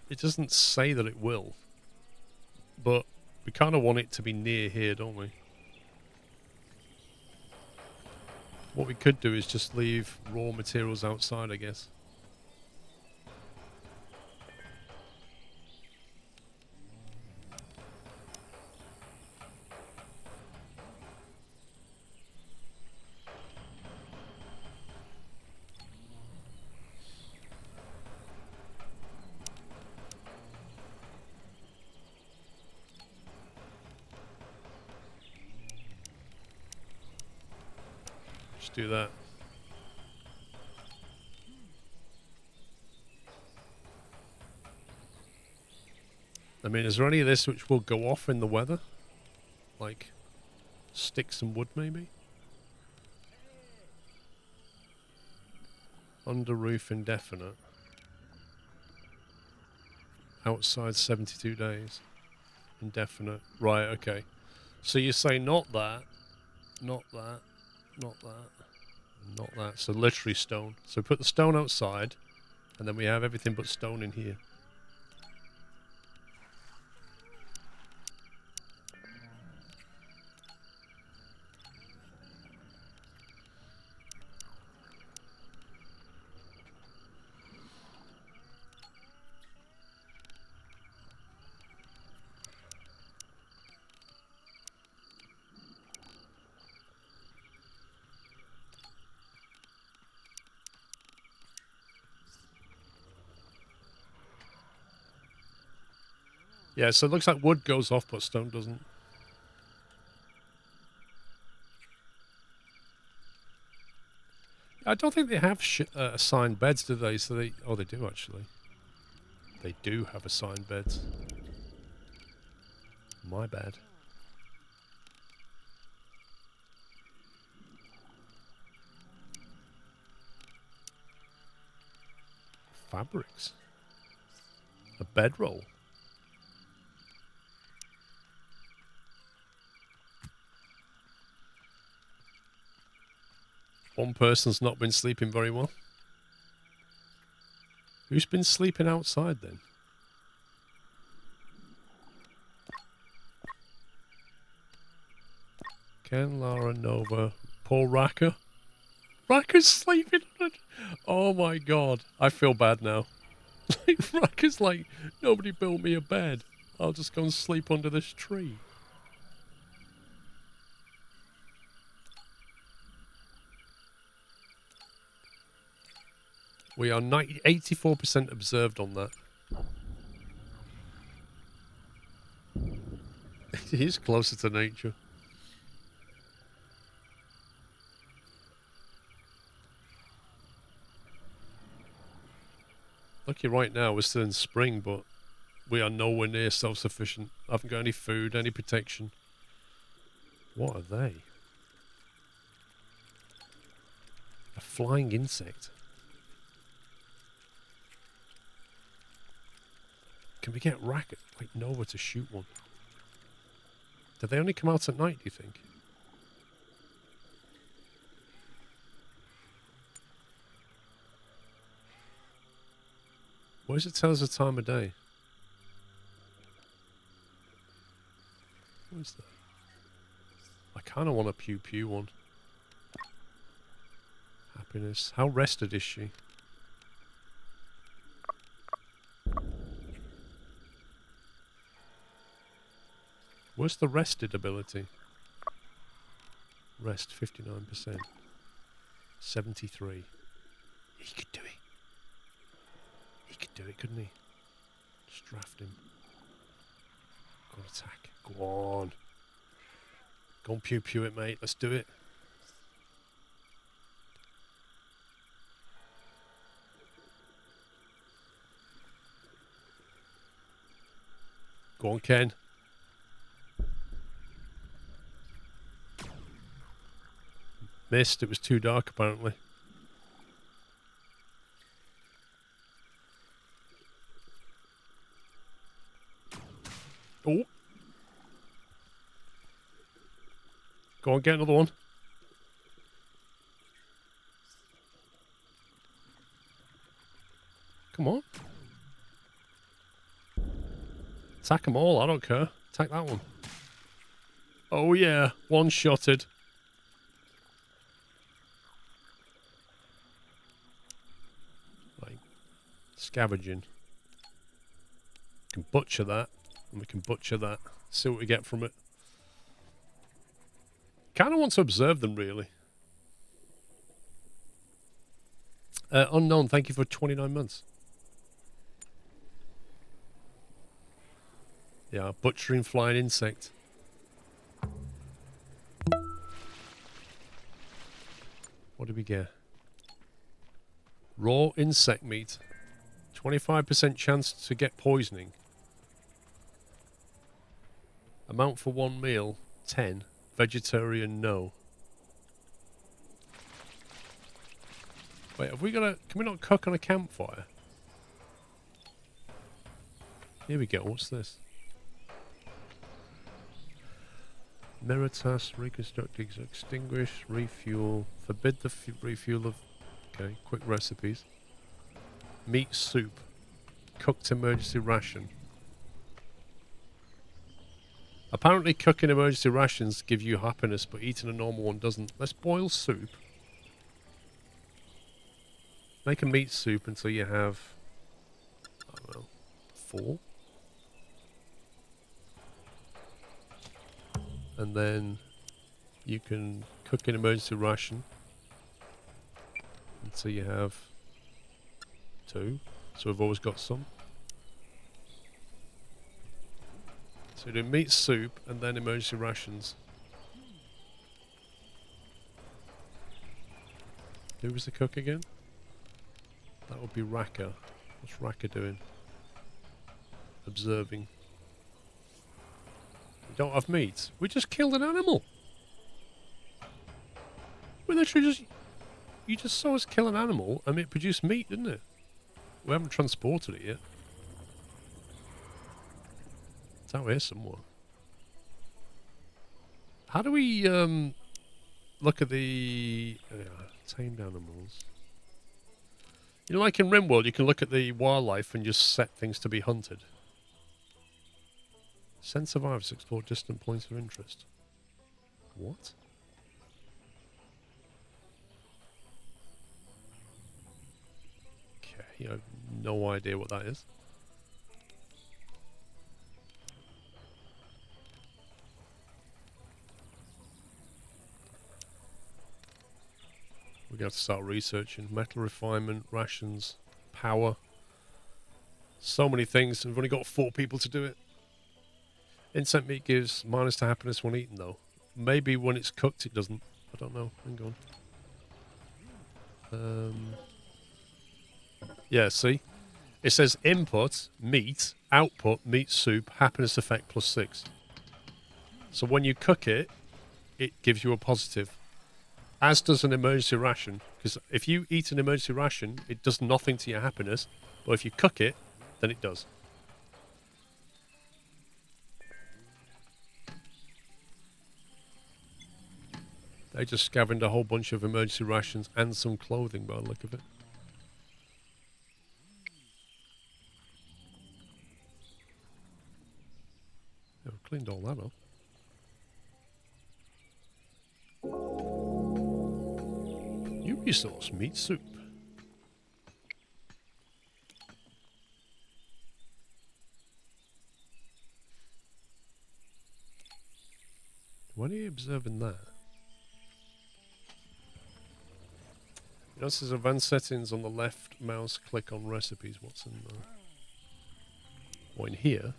It doesn't say that it will. But we kind of want it to be near here, don't we? What we could do is just leave raw materials outside, I guess. Just do that. I mean, is there any of this which will go off in the weather? Like, sticks and wood, maybe? Under roof indefinite. Outside 72 days. Indefinite. Right, okay. So you say not that, not that, not that, not that. So literally stone. So put the stone outside, and then we have everything but stone in here. Yeah, so it looks like wood goes off, but stone doesn't. I don't think they have assigned beds, do they? So they... Oh, they do, actually. They do have assigned beds. My bad. Fabrics. A bedroll. One person's not been sleeping very well. Who's been sleeping outside then? Ken, Lara, Nova, Paul Racker. Racker's sleeping on it. Oh my god. I feel bad now. Racker's like, nobody built me a bed. I'll just go and sleep under this tree. We are 84% observed on that. It is closer to nature. Lucky right now we're still in spring, but we are nowhere near self-sufficient. I haven't got any food, any protection. What are they? A flying insect. Can we get Racket, like Nova, to shoot one? Do they only come out at night, do you think? Why does it tell us the time of day? What is that? I kind of want a pew pew one. Happiness. How rested is she? Where's the rested ability? Rest 59%. 73. He could do it. He could do it, couldn't he? Just draft him. Go on, attack. Go on. Go on, pew pew it, mate. Let's do it. Go on, Ken. Missed. It was too dark, apparently. Oh. Go on, get another one. Come on. Attack them all. I don't care. Attack that one. Oh, yeah. One-shotted. Like, scavenging. We can butcher that. And we can butcher that. See what we get from it. Kind of want to observe them, really. Unknown, thank you for 29 months. Yeah, butchering flying insect. What did we get? Raw insect meat. 25% chance to get poisoning. Amount for one meal, 10. Vegetarian, no. Wait, have we got a... Can we not cook on a campfire? Here we go. What's this? Mirror task, reconstruct, extinguish, refuel, forbid the refuel of... Okay, quick recipes. Meat soup. Cooked emergency ration. Apparently cooking emergency rations give you happiness, but eating a normal one doesn't. Let's boil soup. Make a meat soup until you have... I don't know, 4? And then you can cook an emergency ration until you have 2. So we've always got some. So we do meat soup and then emergency rations. Who was the cook again? That would be Raka. What's Raka doing? Observing. We don't have meat. We just killed an animal. We literally just... You just saw us kill an animal and it produced meat, didn't it? We haven't transported it yet. It's out here somewhere. How do we look at the tamed animals? You know, like in RimWorld, you can look at the wildlife and just set things to be hunted. Send survivors to explore distant points of interest. What? Okay, I have no idea what that is. We're going to have to start researching. Metal refinement, rations, power. So many things. We've only got 4 people to do it. Insect meat gives minus to happiness when eaten, though. Maybe when it's cooked it doesn't. I don't know. Hang on. Yeah, see? It says input, meat, output, meat soup, happiness effect +6. So when you cook it, it gives you a positive. As does an emergency ration. Because if you eat an emergency ration, it does nothing to your happiness. But if you cook it, then it does. They just scavenged a whole bunch of emergency rations and some clothing by the look of it. Yeah, I've cleaned all that up. New resource, meat soup. When are you observing that? This is advanced settings on the left mouse, click on recipes. What's in there? What, in here?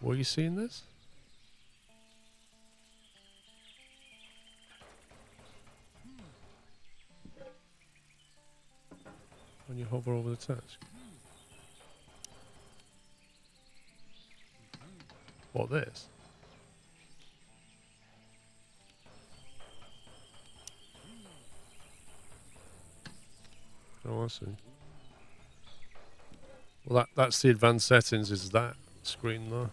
Were you seeing this? When you hover over the task. What, this? Oh, I see. Well, that's the advanced settings, is that screen there.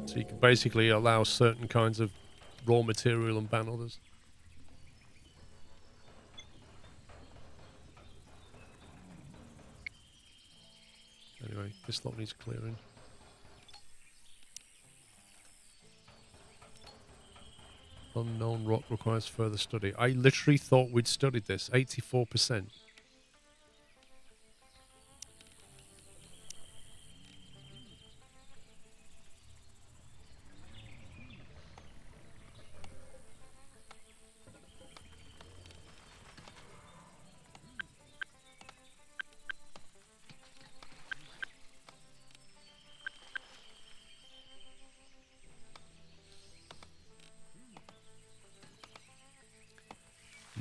So you can basically allow certain kinds of raw material and ban others. Anyway, this lot needs clearing. Unknown rock requires further study. I literally thought we'd studied this. 84%.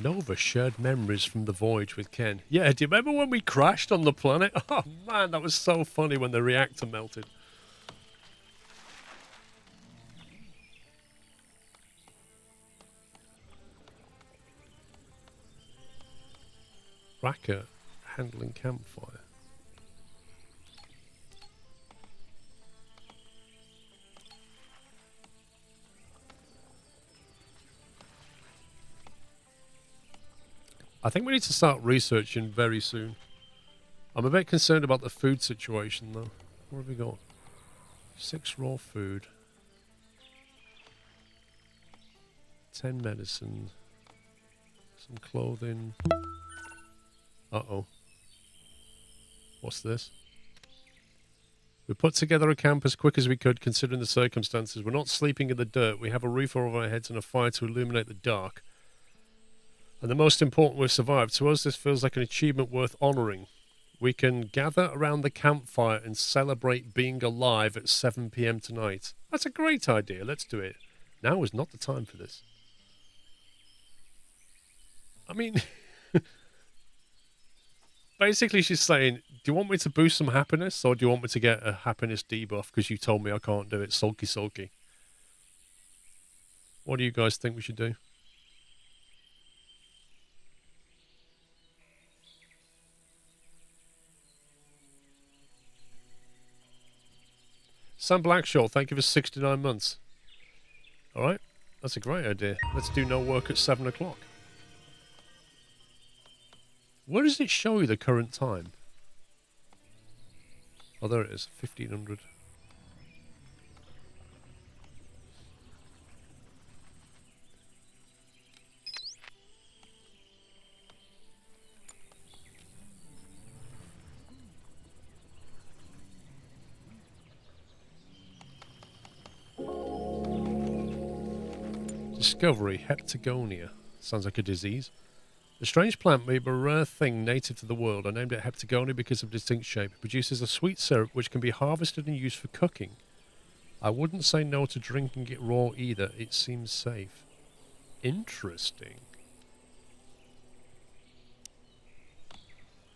Nova shared memories from the voyage with Ken. Yeah, do you remember when we crashed on the planet? Oh man, that was so funny when the reactor melted. Racker handling campfire. I think we need to start researching very soon. I'm a bit concerned about the food situation, though. What have we got? 6 raw food. 10 medicine. Some clothing. Uh-oh. What's this? We put together a camp as quick as we could, considering the circumstances. We're not sleeping in the dirt. We have a roof over our heads and a fire to illuminate the dark. And the most important, we've survived. To us, this feels like an achievement worth honouring. We can gather around the campfire and celebrate being alive at 7 p.m. tonight. That's a great idea. Let's do it. Now is not the time for this. I mean, basically she's saying, do you want me to boost some happiness or do you want me to get a happiness debuff because you told me I can't do it? Sulky, sulky. What do you guys think we should do? Sam Blackshaw, thank you for 69 months. All right, that's a great idea. Let's do no work at 7 o'clock. Where does it show you the current time? Oh, there it is, 1500. Discovery, Heptagonia. Sounds like a disease. A strange plant may be a rare thing native to the world. I named it Heptagonia because of distinct shape. It produces a sweet syrup which can be harvested and used for cooking. I wouldn't say no to drinking it raw either. It seems safe. Interesting.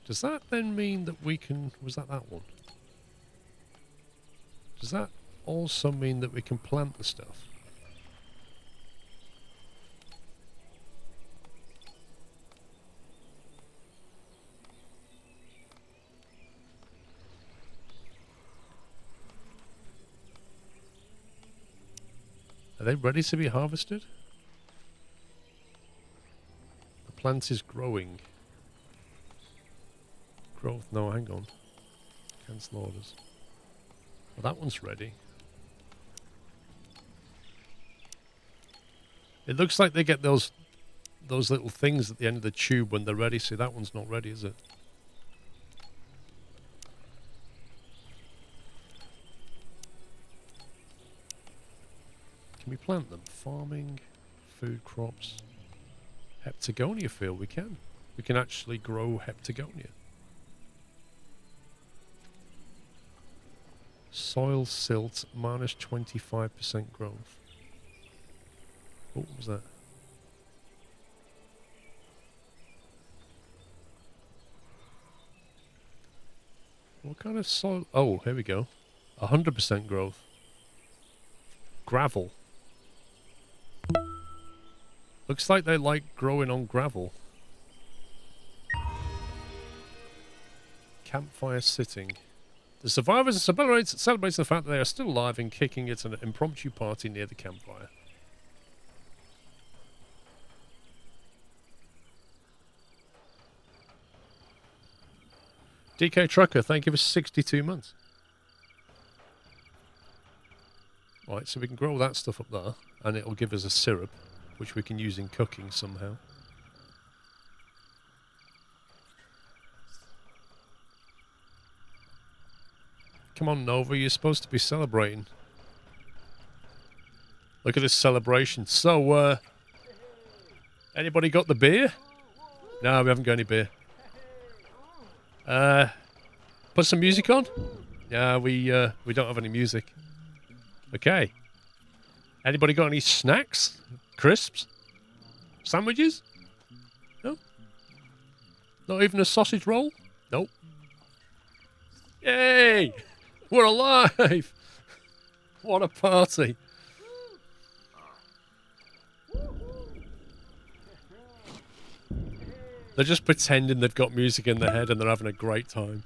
Does that then mean that we can... Was that one? Does that also mean that we can plant the stuff? Are they ready to be harvested? The plant is growing. Growth, no, hang on. Cancel orders. Well, that one's ready. It looks like they get those little things at the end of the tube when they're ready. See, that one's not ready, is it? Can we plant them? Farming, food crops, Heptagonia field. We can. We can actually grow Heptagonia. Soil silt, minus 25% growth. Oh, what was that? What kind of soil? Oh, here we go. 100% growth. Gravel. Looks like they like growing on gravel. Campfire sitting. The survivors celebrate the fact that they are still alive and kicking at an impromptu party near the campfire. DK Trucker, thank you for 62 months. Right, so we can grow that stuff up there, and it'll give us a syrup, which we can use in cooking somehow. Come on, Nova, you're supposed to be celebrating. Look at this celebration. So, anybody got the beer? No, we haven't got any beer. Put some music on? Yeah, we don't have any music. Okay. Anybody got any snacks? Crisps? Sandwiches? No? Not even a sausage roll? Nope. Yay! We're alive! What a party! They're just pretending they've got music in their head and they're having a great time.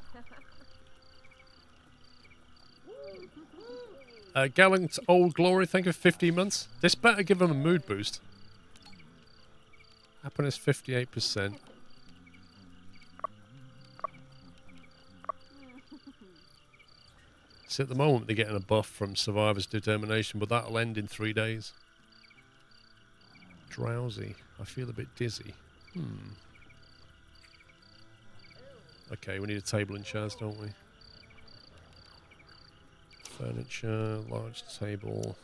Gallant Old Glory, thank you for 15 months. This better give them a mood boost. Happiness 58%. See, at the moment they're getting a buff from Survivor's Determination, but that'll end in 3 days. Drowsy. I feel a bit dizzy. Okay, we need a table and chairs, don't we? Furniture, large table.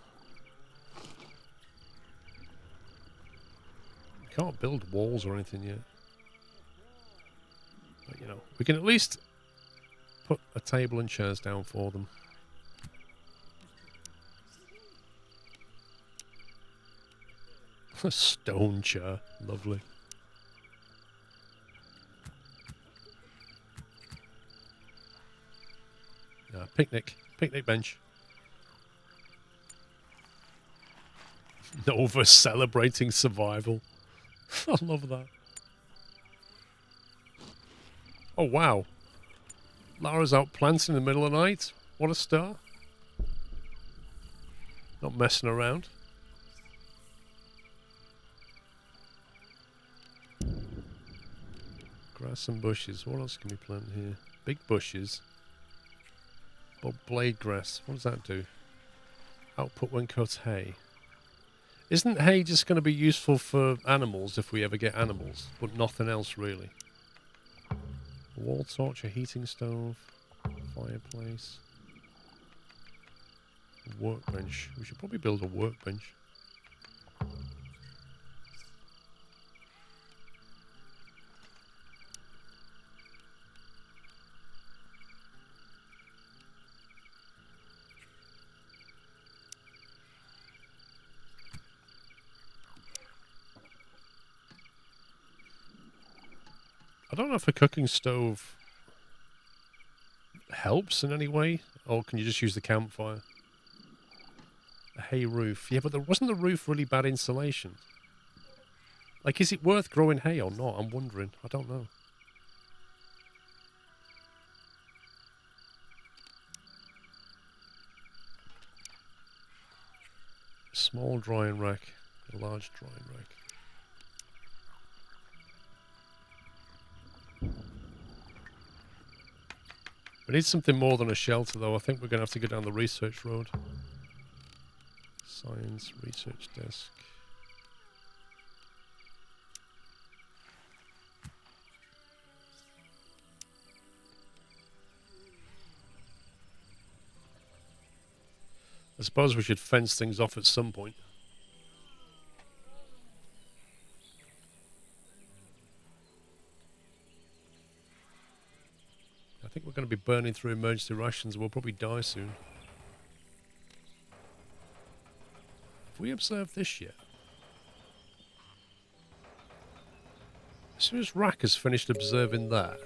We can't build walls or anything yet. But, you know, we can at least put a table and chairs down for them. A stone chair. Lovely. Picnic. Picnic bench. Nova celebrating survival. I love that. Oh, wow. Lara's out planting in the middle of the night. What a star. Not messing around. Grass and bushes. What else can we plant here? Big bushes. But blade grass. What does that do? Output when cut hay. Isn't hay just going to be useful for animals if we ever get animals? But nothing else really. A wall torch, a heating stove, fireplace. A workbench. We should probably build a workbench. I don't know if a cooking stove helps in any way, or can you just use the campfire? A hay roof. Yeah, but wasn't the roof really bad insulation? Like, is it worth growing hay or not? I'm wondering. I don't know. A small drying rack. A large drying rack. We need something more than a shelter, though. I think we're going to have to go down the research road. Science research desk. I suppose we should fence things off at some point. I think we're going to be burning through emergency rations. We'll probably die soon. Have we observed this yet? As soon as Rack has finished observing that,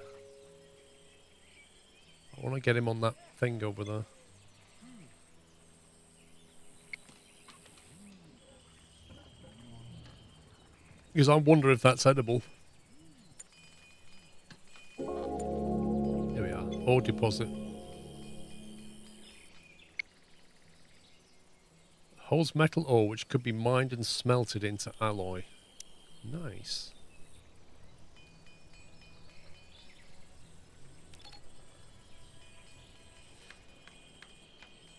I want to get him on that thing over there. Because I wonder if that's edible. Here we are. Ore deposit. Holds metal ore which could be mined and smelted into alloy. Nice.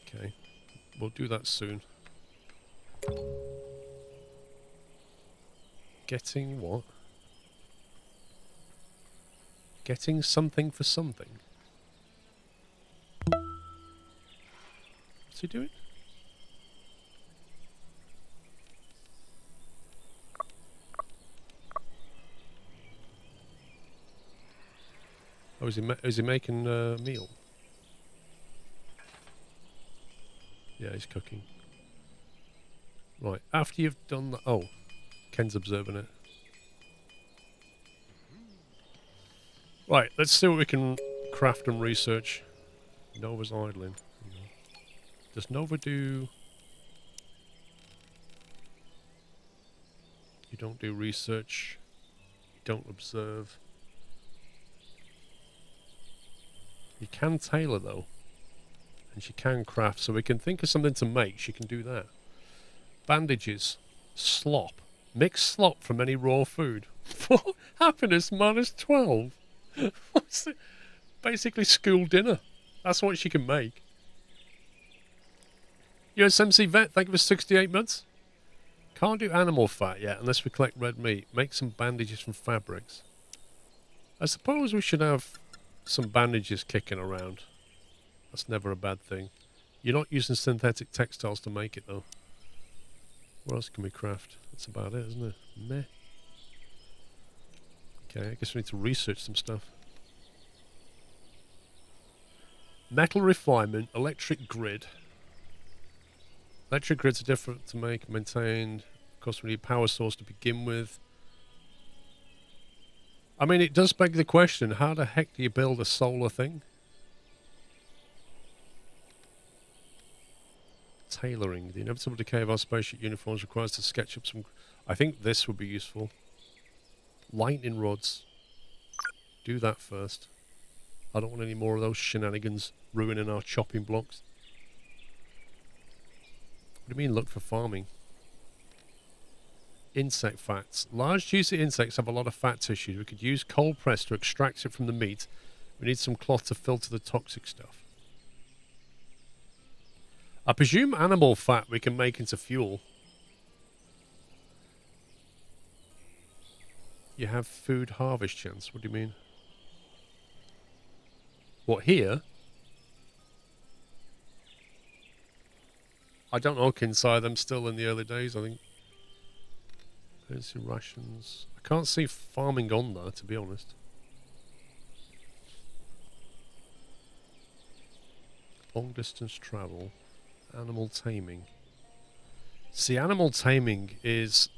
Okay. We'll do that soon. Getting what? Getting something for something. What's he doing? Oh, is he making a meal? Yeah, he's cooking. Right, after you've done that... Oh, Ken's observing it. Right, let's see what we can craft and research. Nova's idling. Does Nova do... You don't do research. don't observe. You can tailor, though. And she can craft, so we can think of something to make. She can do that. Bandages. Slop. Mix slop from any raw food. Happiness minus 12. What's it? Basically school dinner. That's what she can make. USMC Vet, thank you for 68 months. Can't do animal fat yet unless we collect red meat. Make some bandages from fabrics. I suppose we should have some bandages kicking around. That's never a bad thing. You're not using synthetic textiles to make it, though. What else can we craft? That's about it, isn't it? Meh. Okay, I guess we need to research some stuff. Metal refinement, electric grid. Electric grids are different to make and maintain. Of course, we need a power source to begin with. I mean, it does beg the question, how the heck do you build a solar thing? Tailoring. The inevitable decay of our spaceship uniforms requires us to sketch up some... I think this would be useful. Lightning rods. Do that first. I don't want any more of those shenanigans ruining our chopping blocks. What do you mean look for farming? Insect fats. Large juicy insects have a lot of fat tissue. We could use cold press to extract it from the meat. We need some cloth to filter the toxic stuff. I presume animal fat we can make into fuel. You have food harvest chance. What do you mean? What, here? I don't know, Kinside. I'm still in the early days, I think. Fancy rations. I can't see farming on there, to be honest. Long distance travel. Animal taming. See, animal taming is...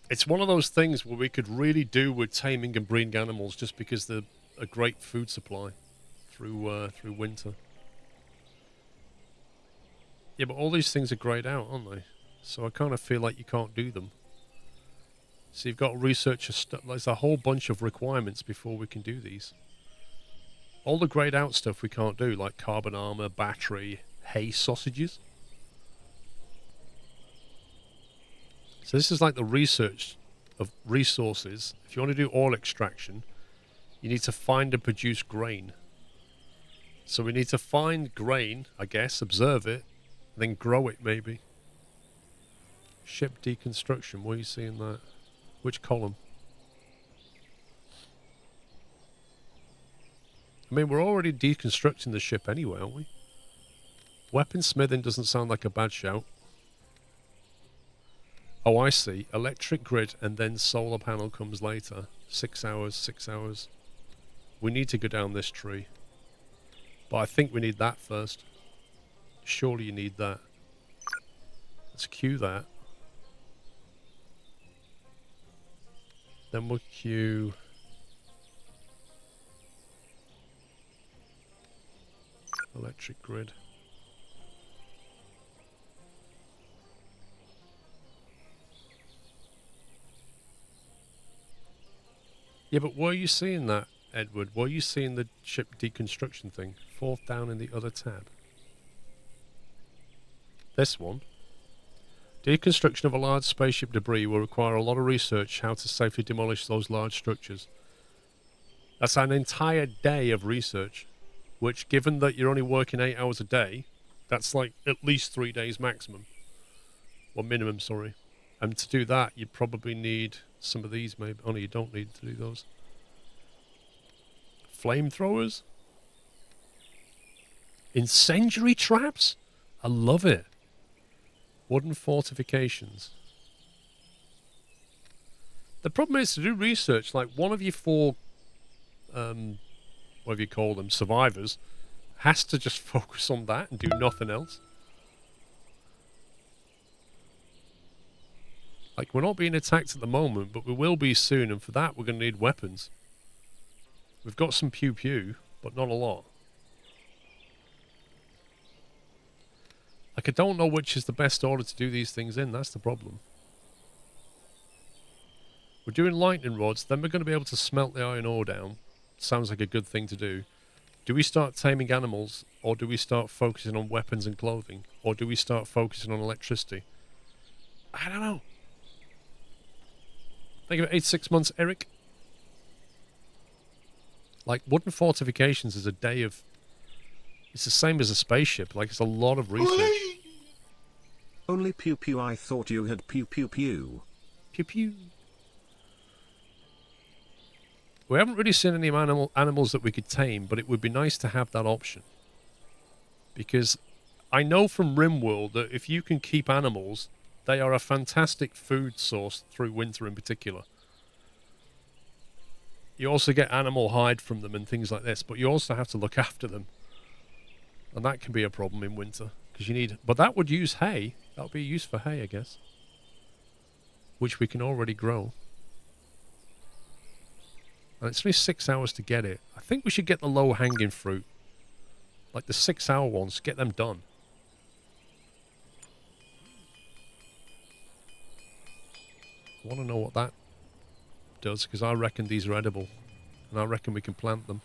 It's one of those things where we could really do with taming and breeding animals just because they're a great food supply through winter. Yeah, but all these things are greyed out, aren't they? So I kind of feel like you can't do them. So you've got to research there's a whole bunch of requirements before we can do these. All the greyed out stuff we can't do, like carbon armor, battery, hay sausages. So this is like the research of resources. If you want to do oil extraction, you need to find and produce grain. So we need to find grain, I guess, observe it, and then grow it maybe. Ship deconstruction, where are you seeing that? Which column? I mean, we're already deconstructing the ship anyway, aren't we? Weaponsmithing doesn't sound like a bad shout. Oh, I see. Electric grid and then solar panel comes later. 6 hours, 6 hours. We need to go down this tree. But I think we need that first. Surely you need that. Let's queue that. Then we'll queue... electric grid. Yeah, but where are you seeing that, Edward? Where are you seeing the ship deconstruction thing? Fourth down in the other tab. This one. Deconstruction of a large spaceship debris will require a lot of research how to safely demolish those large structures. That's an entire day of research, which, given that you're only working 8 hours a day, that's like at least 3 days maximum. Well, minimum, sorry. And to do that, you probably need some of these, maybe. Oh, no, you don't need to do those. Flamethrowers? Incendiary traps? I love it. Wooden fortifications. The problem is to do research, like one of your 4, whatever you call them, survivors, has to just focus on that and do nothing else. Like, we're not being attacked at the moment, but we will be soon, and for that we're going to need weapons. We've got some pew-pew, but not a lot. Like, I don't know which is the best order to do these things in, that's the problem. We're doing lightning rods, then we're going to be able to smelt the iron ore down. Sounds like a good thing to do. Do we start taming animals, or do we start focusing on weapons and clothing? Or do we start focusing on electricity? I don't know. Think of it, 6 months, Eric. Like, wooden fortifications is a day of... It's the same as a spaceship. Like, it's a lot of research. Only pew pew, I thought you had pew pew pew. Pew pew. We haven't really seen any animals that we could tame, but it would be nice to have that option. Because I know from RimWorld that if you can keep animals, they are a fantastic food source through winter in particular. You also get animal hide from them and things like this, but you also have to look after them. And that can be a problem in winter. Because you need... But that would use hay. That would be used for hay, I guess. Which we can already grow. And it's only 6 hours to get it. I think we should get the low-hanging fruit. Like the 6-hour ones. Get them done. I want to know what that does, because I reckon these are edible. And I reckon we can plant them.